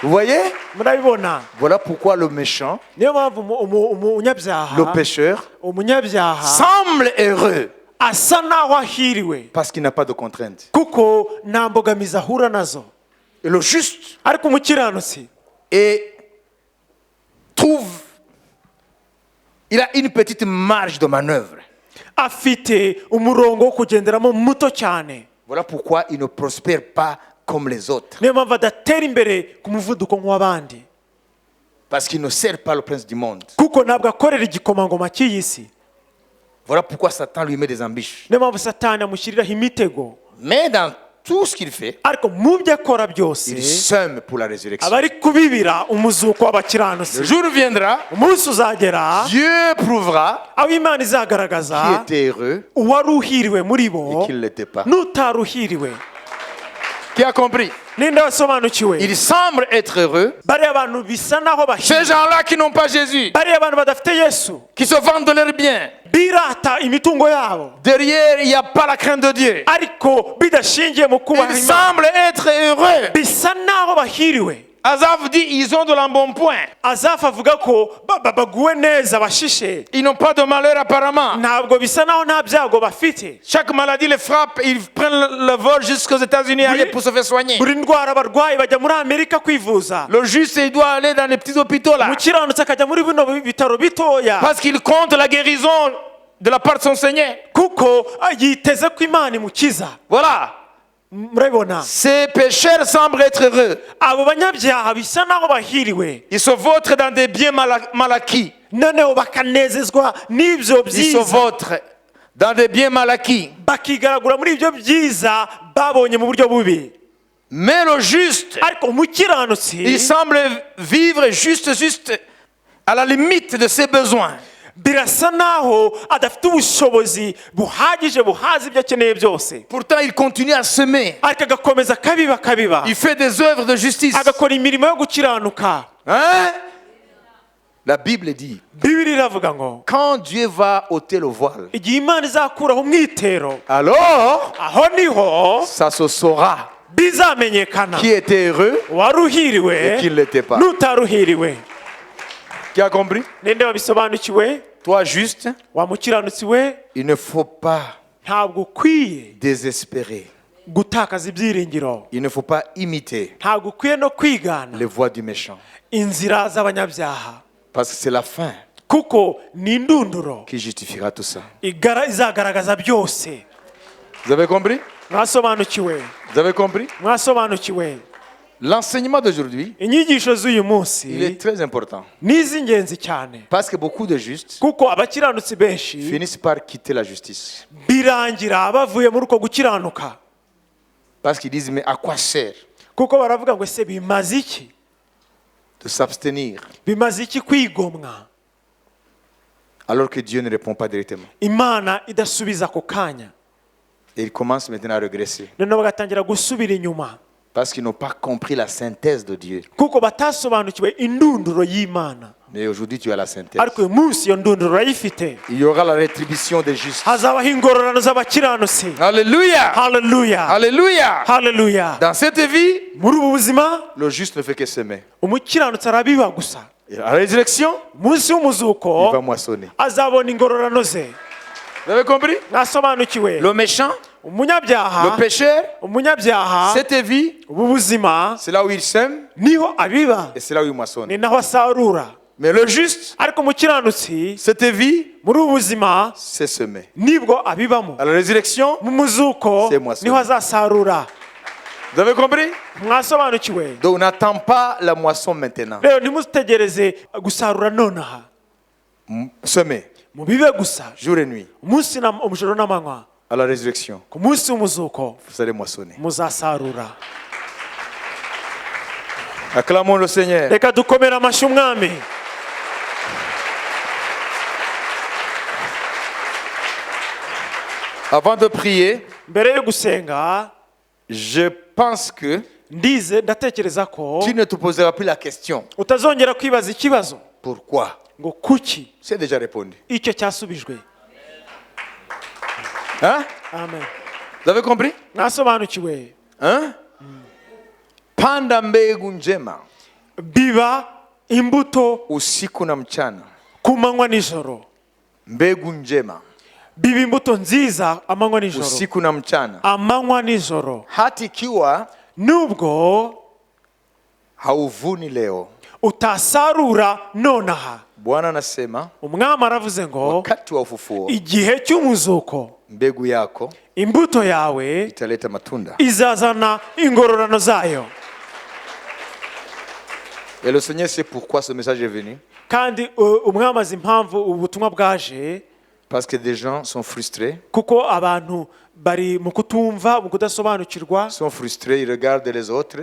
Vous voyez? Murabibona? Voilà pourquoi le méchant, Niyo mpamvu umunyabyaha, le pécheur, umunyabyaha semble heureux asa naho ahiriwe parce qu'il n'a pas de contraintes. kuko nta mbogamizi ahura nazo. Et le juste Ariko umukiranutsi il a une petite marge de manœuvre. afite umurongo wo kugenderamo muto cyane. Voilà pourquoi il ne prospère pas comme les autres. Niyo mpamvu adatera imbere ku muvuduko nk'uw'abandi. Parce qu'il ne sert pas le prince du monde. Kuko ntabwo akorera igikomangoma cy'iyi si. Voilà pourquoi Satan lui met des embûches. Niyo mpamvu Satani amushyiriraho imitego. Mais dans tout ce qu'il fait, Ariko mu byo akora byose il sème pour la résurrection. aba ari kubibira umuzuko w'abakiranutsi. Le jour viendra, Umunsi uzagera Dieu prouvera aho Imana izagaragaza qui était heureux uwari uhiriwe muri bo et qui ne l'était pas. n'utaruhiriwe. Qui a compris? Ninde wasobanukiwe? Il semble être heureux. Bariya abantu bisa naho Ces bahiriwe. gens-là qui n'ont pas Jésus, Bariya abantu badafite Yesu qui se vendent de leurs biens. birata imitungo yabo Derrière, il n'y a pas la crainte de Dieu. ariko bidashingiye mu kubaha Ils Imana. semblent être heureux. Bisa naho bahiriwe. Asaph dit, ils ont de l'embonpoint. Azafu avuga ko baguwe neza bashishe. Ils n'ont pas de malheur apparemment. Ntabwo bisa naho nta byago bafite. Chaque maladie les frappe, ils prennent le vol jusqu'aux États-Unis aller pour se faire soigner. Buri ndwara abarwayi bajya muri Amerika kwivuza. Le juste, il doit aller dans les petits hôpitaux là. Umukiranutsi akajya muri bino bitaro bitoya Parce qu'il compte la guérison de la part de son Seigneur. kuko yiteze ko Imana imukiza. Voilà. Murabibona? Ces pécheurs semblent être heureux. Abo banyabyaha bisa naho bahiriwe. Ils se vautrent dans des biens mal acquis. Noneho bakanezezwa n'ibyo Ils se byiza. vautrent dans des biens mal acquis. Bakigaragura muri ibyo byiza babonye mu buryo bubi. Mais le juste, Ariko umukiranutsi il semble vivre juste à la limite de ses besoins. birasa naho adafite ubushobozi buhagije buhaza ibyo akeneye byose. Pourtant, il continue à semer. Ariko agakomeza kabiba. Il fait des œuvres de justice. Agakora imirimo yo gukiranuka. Hein? La Bible dit, Bibiliya iravuga ngo quand Dieu va ôter le voile, igihe Imana izakuraho umwitero, alors aho niho ça se saura bizamenyekana qui était heureux waruhiriwe et qui ne l'était pas. n'utaruhiriwe. Qui a compris? Ninde wabisobanukiwe? Toi juste, Wa mukiranutsi we, il ne faut pas ntabwo ukwiye désespérer. gutakaza ibyiringiro. Il ne faut pas imiter Ntabwo ukwiye no kwigana les voies du méchant. inzira z'abanyabyaha. Parce que c'est la fin Kuko ni indunduro qui justifiera tout ça. izagaragaza byose. Vous avez compris? Mwasobanukiwe? Vous avez compris? Mwasobanukiwe? L'enseignement d'aujourd'hui, Inyigisho z'uyu il est munsi très important. ni iz'ingenzi cyane. Parce que beaucoup de justes Kuko abakiranutsi benshi finissent par quitter la justice. birangira bavuye muri uko gukiranuka. Parce qu'ils disent, mais à quoi sert Kuko baravuga ngo ese bimaze iki? de s'abstenir Bimaze iki kwigomwa alors que Dieu ne répond pas directement? Imana idasubiza ako kanya? Et ils commencent maintenant à regresser. Noneho bagatangira gusubira inyuma Parce qu'ils n'ont pas compris la synthèse de Dieu. kuko batasobanukiwe indunduro y'Imana. Mais aujourd'hui, tu as la synthèse. Ariko uyu munsi iyo ndunduro urayifite. Il y aura la rétribution des justes. Hazabaho ingororano z'abakiranutsi. Alléluia! Haleluya, Alléluia! haleluya. Dans cette vie, Muri ubu buzima le juste ne fait que semer. umukiranutsi arabiba gusa. Et à la résurrection, Umunsi il va w'umuzuko moissonner. azabona ingororano ze. Vous avez compris? Mwasobanukiwe? Le méchant, Umunyabyaha, le pécheur, umunyabyaha, cette vie, ubu buzima c'est là où il sème niho abiba, et c'est là où il moissonne. ni naho asarura. Mais le juste, Ariko umukiranutsi cette vie, muri ubu buzima c'est semer. nibwo abibamo. À la résurrection, Mu muzuko C'est moisson. niho azasarura. vous avez compris? Mwasobanukiwe? Donc n'attends pas la moisson maintenant. Rero ntimutegereze gusarura nonaha, Semer, mubibe gusa jour et nuit. umunsi umujoro n'amanywa. À la résurrection, Ku munsi w'umuzuko vous allez moissonner. muzasarura. Acclamons le Seigneur. reka dukomere amashyi umwami. Avant de prier, Mbere yo gusenga je pense que ndatekereza ko tu ne te poseras plus la question. utazongera kwibaza ikibazo Pourquoi? ngo kuki. C'est déjà répondu. Icyo cyasubijwe. Hein? Amen. Vous avez compris? Mwasobanukiwe. Hein? Panda mbegu njema Biba imbuto usiku na mchana. ku manywa nijoro. Mbegu njema Biba imbuto nziza amanywa nijoro. usiku na mchana. Amanywa nijoro. Hata ikiwa Nubwo hauvuni leo, utasarura nonaha. Bwana anasema Umwami aravuze ngo wakati wa ufufuo igihe cy'umuzuko mbegu yako imbuto yawe italeta matunda. izazana ingororano zayo. Et le Seigneur sait pourquoi ce message est venu. Kandi umwami azi impamvu ubutumwa bwaje, Parce que des gens sont frustrés. kuko abantu bari mu kutumva, mu kudasobanukirwa, Ils sont frustrés, ils regardent les autres.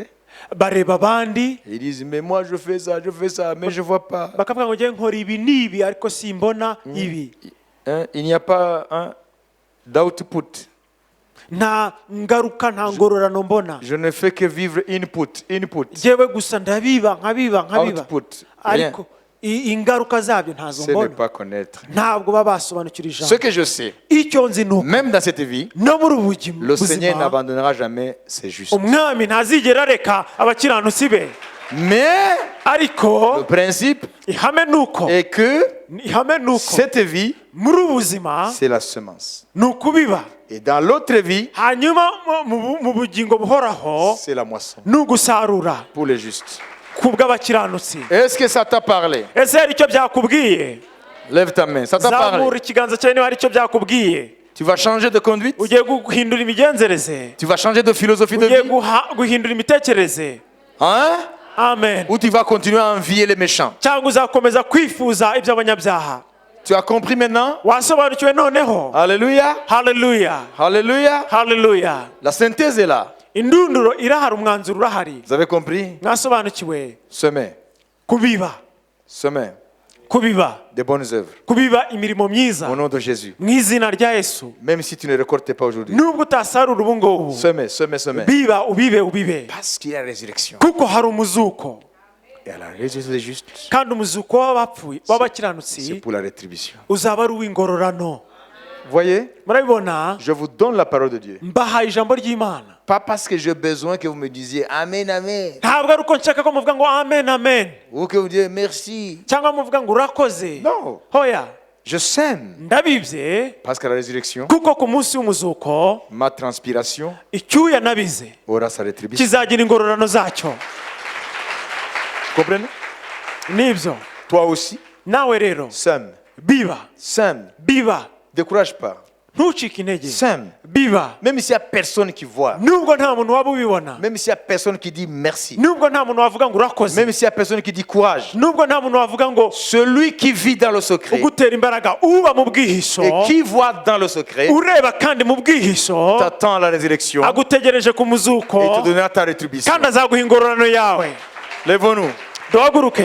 bareba abandi Ils disent, mais moi je fais ça, mais je vois pas. bakavuga ngo ngiye nkora ibi n'ibi ariko simbona ibi. Hein? Il n'y a pas d'output. Nta ngaruka, nta ngororano mbona. Je ne fais que vivre input. Jewe gusa ndabiba nkabiba. Output. Rien. Ariko ingaruka zabyo ntazo Ce n'est mbona. pas connaître. Ntabwo baba basobanukira Ce ijambo. que je sais, Icyo nzi ni uko même dans cette vie, no muri ubu le Seigneur buzima n'abandonnera jamais ses justes. umwami ntazigera areka abakiranutsi be. Mais Ariko le principe ihame nuko cette vie, muri ubu buzima c'est la semence. ni ukubiba, Et dans l'autre vie, hanyuma mu bugingo buhoraho c'est la moisson ni ugusarura pour les justes. ku bw'abakiranutsi. Est-ce que ça t'a parlé? Ese hari icyo byakubwiye? Lève ta main. Ça t'a Zamura parlé? ikiganza cyawe niba hari icyo byakubwiye. Tu vas changer de conduite? Ugiye guhindura imigenzereze, Tu vas changer de philosophie de ugiye vie? guhindura imitekerereze. Hein? Amen. Ou tu vas continuer à envier les méchants? Cyangwa uzakomeza kwifuza iby'abanyabyaha. Tu as compris maintenant? Wasobanukiwe noneho? Alléluia. Haleluya, Alléluia. haleluya. La synthèse est là. Indunduro irahari, umwanzuro urahari. Vous avez compris? Mwasobanukiwe? Semer. Kubiba, Semer kubiba, des bonnes œuvres. kubiba imirimo myiza Au nom de Jésus. mu izina rya Yesu. Même si tu ne récoltes pas aujourd'hui. Nubwo utasarura ubu ngubu, Semer. biba ubibe. Parce qu'il y a la résurrection. Kuko hari umuzuko, Et à la résurrection des justes, kandi umuzuko w'abapfuye c'est w'abakiranutsi pour la rétribution. uzaba ari uw'ingororano. Voyez? Murabibona? Je vous donne la parole de Dieu. Mbahaye ijambo ry'Imana. Pas parce que j'ai besoin que vous me disiez Amen, Amen. Ntabwo ari uko nshaka ko muvuga ngo amen amen, Ou que vous disiez merci. cyangwa muvuga ngo urakoze. Non. Hoya, Je sème. ndabibye Parce qu'à la résurrection, kuko ku munsi w'umuzuko ma transpiration icyuya nabize aura sa rétribution. kizagira ingororano zacyo. Comprenez? Nibyo. Toi aussi, Nawe rero sème. biba, biba, Décourage pas. ntucike intege. Sème. Biba, Même s'il n'y a personne qui voit. nubwo nta muntu waba ubibona, Même s'il n'y a personne qui dit merci. nubwo nta muntu wavuga ngo urakoze, Même s'il n'y a personne qui dit courage. nubwo nta muntu wavuga ngo Celui qui vit dans le secret ugutera imbaraga, uba mu bwihisho, et qui voit dans le secret ureba kandi mu bwihisho, t'attend à la résurrection agutegereje ku et muzuko te donnera ta rétribution. kandi azaguha ingororano yawe. Lèvons-nous. Duhaguruke,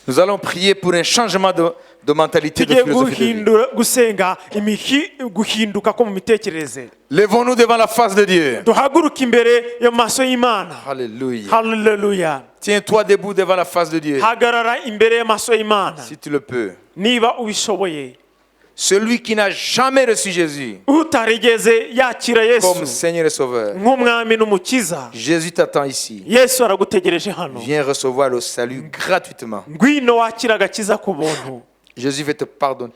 Nous allons prier pour un changement de mentalité, de tugiye philosophie de vie. gusenga guhinduka ko mu mitekerereze. Lèvons-nous devant la face de Dieu. Duhaguruke imbere yo mu maso y'Imana. Alléluia. Haleluya. Tiens-toi debout devant la face de Dieu. Hagarara imbere y'amaso y'Imana Si tu le peux. niba ubishoboye. Celui qui n'a jamais reçu Jésus Utarigeze yakira comme Yesu Seigneur et Sauveur. nk'umwami n'umukiza, Jésus t'attend ici. Yesu aragutegereje hano. Viens recevoir le salut gratuitement. Ngwino wakira agakiza ku buntu. Jésus veut te pardonner.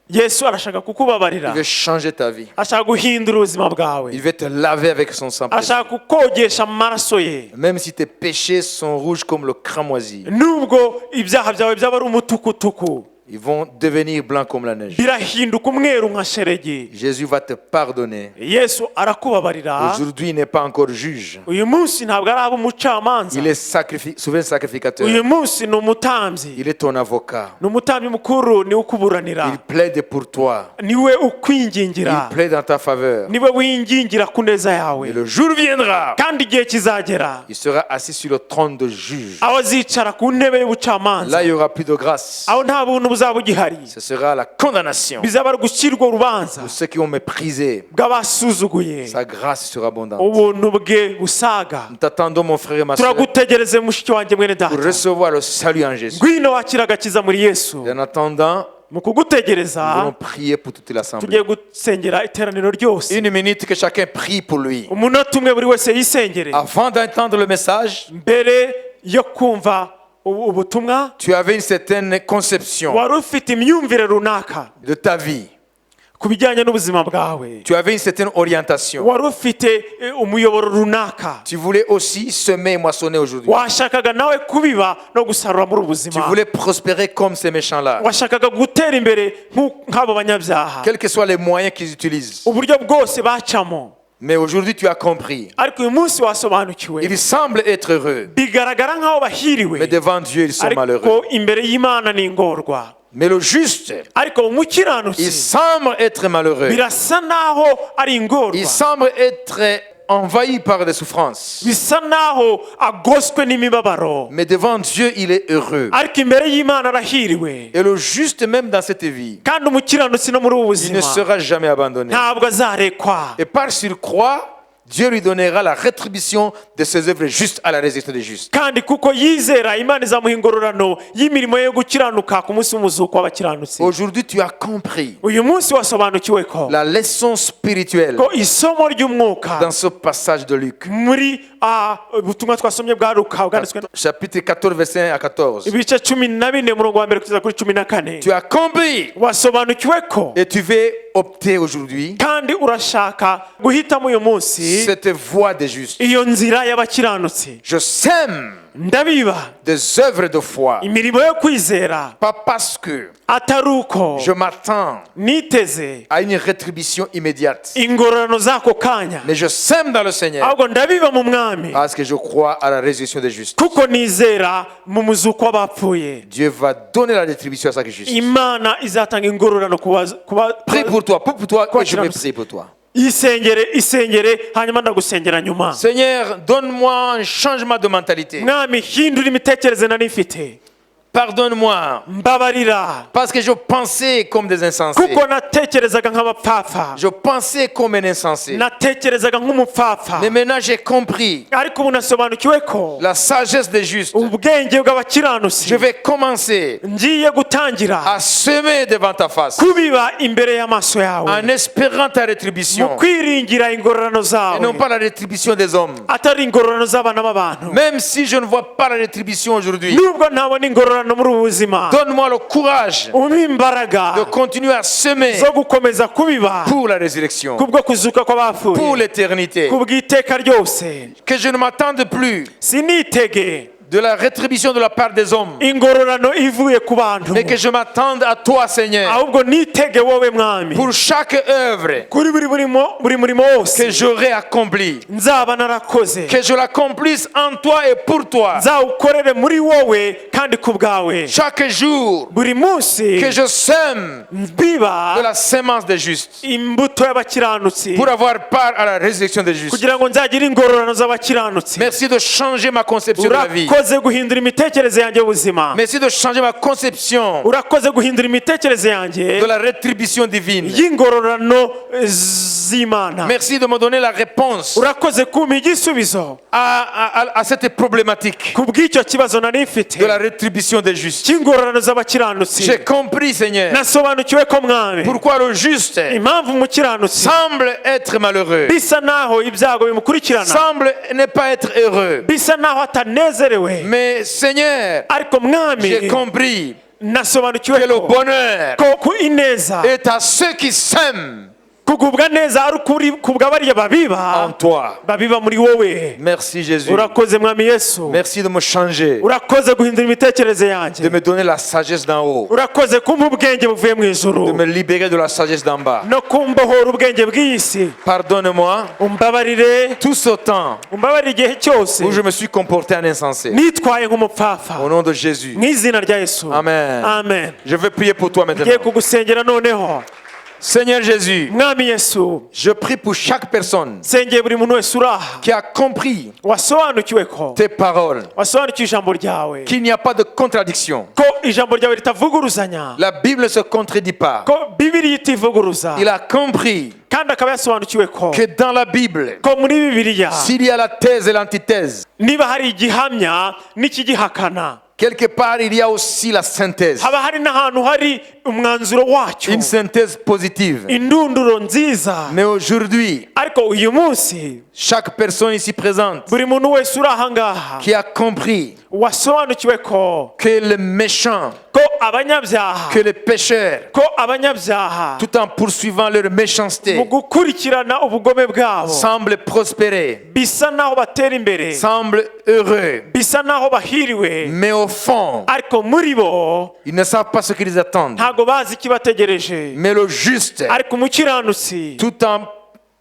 Yesu arashaka kukubabarira, Il veut changer ta vie. ashaka guhindura ubuzima bwawe, Il veut te laver avec son sang précieux. ashaka kukogesha amaraso ye. Même si tes péchés sont rouges comme le cramoisi, Nubwo ibyaha byawe byaba ari umutukutuku, Ils vont devenir blancs comme la neige. birahinduka umweru nka sheregi. Jésus va te pardonner. Yesu arakubabarira. Aujourd'hui, il n'est pas encore juge. Uyu munsi ntabwo ari ab'umucamanza. Il est souverain sacrificateur. Uyu munsi ni umutambyi. Il est ton avocat. Ni umutambyi mukuru niwe ukuburanira. Il plaide pour toi. Niwe Il ukwingingira. plaide en ta faveur. Niwe wingingira ku neza yawe. Et le jour viendra, Kandi igihe kizagera il sera assis sur le trône de juge. aho azicara ku ntebe y'ubucamanza. Là, il n'y aura plus de grâce. aho nta buntu buzaba bugihari. Ce sera la condamnation. bizaba ari gushyirwa urubanza Pour ceux qui ont méprisé, bw'abasuzuguye. sa grâce sera abondante. ubuntu bwe busaga. Nous t'attendons, mon frère et ma soeur, turagutegereze mushiki wanjye mwene pour data. recevoir le salut en Jésus. ngwino wakira agakiza muri yesu. Et en attendant, mu kugutegereza nous allons prier pour toute l'assemblée. tugiye gusengera iteraniro ryose. Une minute que chacun prie pour lui. umunota umwe buri wese yisengere. Avant d'entendre le message, mbere yo kumva ubutumwa tu avais une certaine conception wari ufite imyumvire runaka de ta vie. ku bijyanye n'ubuzima bwawe. Tu avais une certaine orientation. wari ufite umuyoboro runaka. Tu voulais aussi semer et moissonner aujourd'hui. washakaga nawe kubiba no gusarura muri ubu Tu buzima. voulais prospérer comme ces méchants-là. washakaga gutera imbere nk'abo banyabyaha. Quels que soient les moyens qu'ils utilisent. uburyo bwose bacamo. Mais aujourd'hui, tu as compris. ariko uyu munsi wasobanukiwe. Ils semblent être heureux. bigaragara nk'aho bahiriwe. Mais devant Dieu, ils sont malheureux. ariko imbere y'imana ni ingorwa. Mais le juste, ariko il umukiranutsi semble être malheureux. birasa naho ari ingorwa. Il semble être envahi par des souffrances. bisa naho agoswe n'imibabaro. Mais devant Dieu, il est heureux. ariko imbere y'imana arahiriwe. Et le juste, même dans cette vie, kandi umukiranutsi no muri ubu il ne buzima sera jamais abandonné. ntabwo azarekwa. Et par surcroît, Dieu lui donnera la rétribution de ses œuvres justes à la résurrection des justes. kandi kuko yizera imana izamuha ingororano y'imirimo yo gukiranuka ku munsi w'umuzuko w'abakiranutsi. Aujourd'hui, tu as compris uyu munsi wasobanukiwe ko la leçon spirituelle ko isomo ry'umwuka dans ce passage de Luc. muri ubutumwa twasomye bwa Luka bwanditswe Chapitre 14, verset 1 à 14. ibice 14 umurongo wa mbere kugeza kuri 14. Tu as compris wasobanukiwe ko et tu veux opter aujourd'hui kandi urashaka guhitamo uyu munsi cette voie des justes. iyo nzira y'abakiranutsi. Je sème ndabiba des œuvres de foi, imirimo yo kwizera pas parce que atari uko je m'attends niteze à une rétribution immédiate, ingororano z'ako kanya, mais je sème dans le Seigneur ahubwo ndabiba mu mwami parce que je crois à la résurrection des justes. kuko nizera mu muzuko w'abapfuye. Dieu va donner la rétribution à chaque juste. imana izatanga ingororano Prie pour toi, et je vais prier pour toi. isengere hanyuma ndagusengera nyuma. Seigneur, donne-moi un changement de mentalité. mwami hindura imitekerereze nari mfite. Pardonne-moi, mbabarira parce que je pensais comme des insensés. kuko natekerezaga nk'abapfapfa. Je pensais comme un insensé. natekerezaga nk'umupfapfa. Mais maintenant j'ai compris ariko ubu nasobanukiwe ko la sagesse des justes. ubwenge bw'abakiranutsi Je vais commencer ngiye gutangira à semer devant ta face kubiba imbere y'amaso yawe en espérant ta mu rétribution kwiringira ingororano et zawe non pas la rétribution des hommes. atari ingororano z'abana b'abantu. Même si je ne vois pas la rétribution aujourd'hui, nubwo ntabona ingororano muri ubu buzima, donne-moi le courage umpe imbaraga de continuer à semer zo gukomeza kubiba pour la résurrection, kubwo kuzuka pour kw'abapfuye l'éternité. kubw'iteka ryose. Que je ne m'attende plus sinitege de la rétribution de la part des hommes, ingororano ivuye ku bantu, mais que je m'attende à toi, Seigneur, ahubwo nitege wowe mwami pour chaque œuvre kuri buri murimo que wose j'aurai accompli, nzaba narakoze, que je l'accomplisse en toi et pour toi. nzawukorere muri wowe kandi ku bwawe. Chaque jour buri munsi que je sème biba de la sémence des justes, imbuto y'abakiranutsi pour avoir part à la résurrection des justes. kugira ngo nzagire ingororano z'abakiranutsi. Merci de changer ma conception de la vie. urakoze guhindura imitekerereze yanjye y'ubuzima. Merci de changer ma conception urakoze guhindura imitekerereze yanjye de la rétribution divine. y'ingororano z'imana. Merci de me donner la réponse urakoze kumpa igisubizo à cette problématique ku bw'icyo kibazo nari mfite de la rétribution des justes. cy'ingororano z'abakiranutsi. J'ai compris, Seigneur, nasobanukiwe ko mwami pourquoi le juste impamvu umukiranutsi semble être malheureux, bisa naho ibyago bimukurikirana, semble ne pas être heureux. bisa naho atanezerewe. Mais Seigneur, ariko mwami j'ai compris nasobanukiwe que le ko bonheur ku ineza est à ceux qui s'aiment kugubwa neza ari ukuri kubwa bariya babiba en toi. babiba muri wowe. Merci Jésus. Urakoze mwami Yesu. Merci de me changer, Urakoze guhindura imitekerereze de yanjye. me donner la sagesse d'en haut, Urakoze kumpa ubwenge buvuye mu de ijuru me libérer de la sagesse d'en bas. no kumbohora ubwenge bw'iyi si. Pardonne-moi Umbabarire, tout ce temps umbabarire igihe cyose où je me suis comporté en insensé. nitwaye nk'umupfapfa. Au nom de Jésus. Mu izina rya Yesu. Amen. Amen. Je veux prier pour toi maintenant. Ngiye kugusengera noneho. Seigneur Jésus, Mwami Yesu, je prie pour chaque personne nsengeye buri muntu wese uri aha qui a compris wasobanukiwe ko tes paroles, wasobanukiwe ijambo ryawe qu'il n'y a pas de contradiction. ko ijambo ryawe ritavuguruzanya, La Bible ne se contredit pas. ko Bibiliya itivuguruza, Il a compris kandi akaba yasobanukiwe ko que dans la Bible, ko muri Bibiliya s'il y a la thèse et l'antithèse, niba hari igihamya n'ikigihakana, quelque part il y a aussi la synthèse. haba hari n'ahantu hari umwanzuro wacyo, Une synthèse positive. indunduro nziza. Mais aujourd'hui, Ariko uyu munsi chaque personne ici présente buri muntu wese uri aha ngaha qui a compris wasobanukiwe ko que le méchant, ko abanyabyaha, que les pécheurs, ko abanyabyaha tout en poursuivant leur mu méchanceté, gukurikirana ubugome bwabo semblent prospérer, bisa naho batera imbere, semblent heureux. bisa naho bahiriwe, Mais au fond, ariko muri bo ils ne savent pas ce qu'ils attendent. ntago bazi ikibategereje. Mais le juste, Ariko umukiranutsi tout en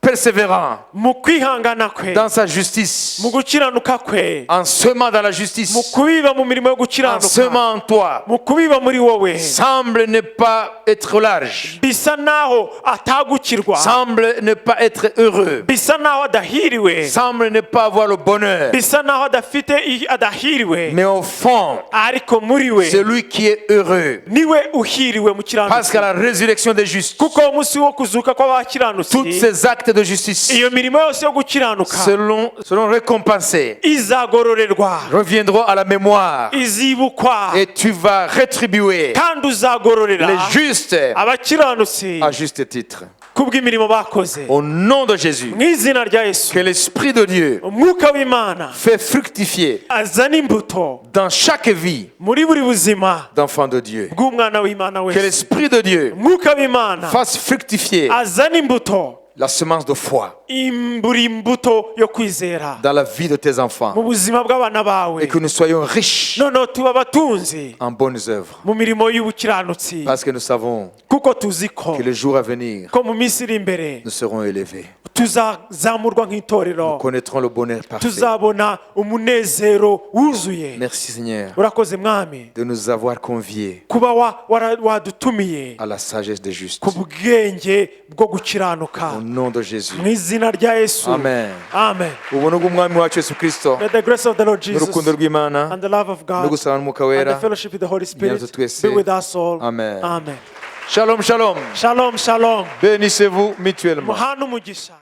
persévérant mu kwihangana kwe, dans sa justice, mu gukiranuka kwe, en semant dans la mu justice, kubiba mu mirimo yo en gukiranuka, semant en toi, mu kubiba muri wowe, semble ne pas être large, bisa naho atagukirwa, semble ne pas être heureux, bisa naho adahiriwe, semble ne pas avoir le bonheur. bisa naho adahiriwe, Mais au fond, ariko muri we c'est lui qui est heureux. niwe uhiriwe Parce mukiranutsi, qu'à la résurrection des justes, kuko umunsi wo kuzuka tous kw'abakiranutsi ces actes de justice iyo mirimo yose yo gukiranuka seront récompensés, izagororerwa, reviendront à la mémoire, izibukwa, et tu vas rétribuer kandi uzagororera les justes abakiranutsi à juste titre. kubw'imirimo bakoze. Au nom de Jésus, Mu izina rya Yesu, que l'Esprit de Dieu umwuka w'Imana fait fructifier azana imbuto dans chaque vie muri buri buzima d'enfant de Dieu. bw'umwana w'Imana Que wese. l'Esprit de Dieu Umwuka w'Imana fasse fructifier azana imbuto, la semence de foi buri imbuto yo kwizera dans la vie de tes mu enfants buzima bw'abana bawe, et que nous soyons riches noneho tuba abatunzi en bonnes œuvres. mu mirimo y'ubukiranutsi, Parce que nous savons kuko tuzi ko que le jour à venir, ko mu minsi iri imbere nous serons élevés. tuzazamurwa nk'itorero, Nous connaîtrons le bonheur parfait. tuzabona umunezero wuzuye. Merci Seigneur Urakoze mwami de nous avoir conviés kuba wadutumiye à la sagesse des justes. ku bwenge bwo gukiranuka, Au nom de Jésus. mu izina rya Yesu. Amen. Amen. ubuntu bw'umwami wacu Yesu Kristo May the grace of the Lord Jesus n'urukundo rw'Imana and the love of no God gusabana n'umwuka and wera the fellowship with the Holy Spirit Bientôt twese. be with us all. Amen. Amen. Shalom, shalom. Shalom, shalom. Bénissez-vous mutuellement. Muhana umugisha.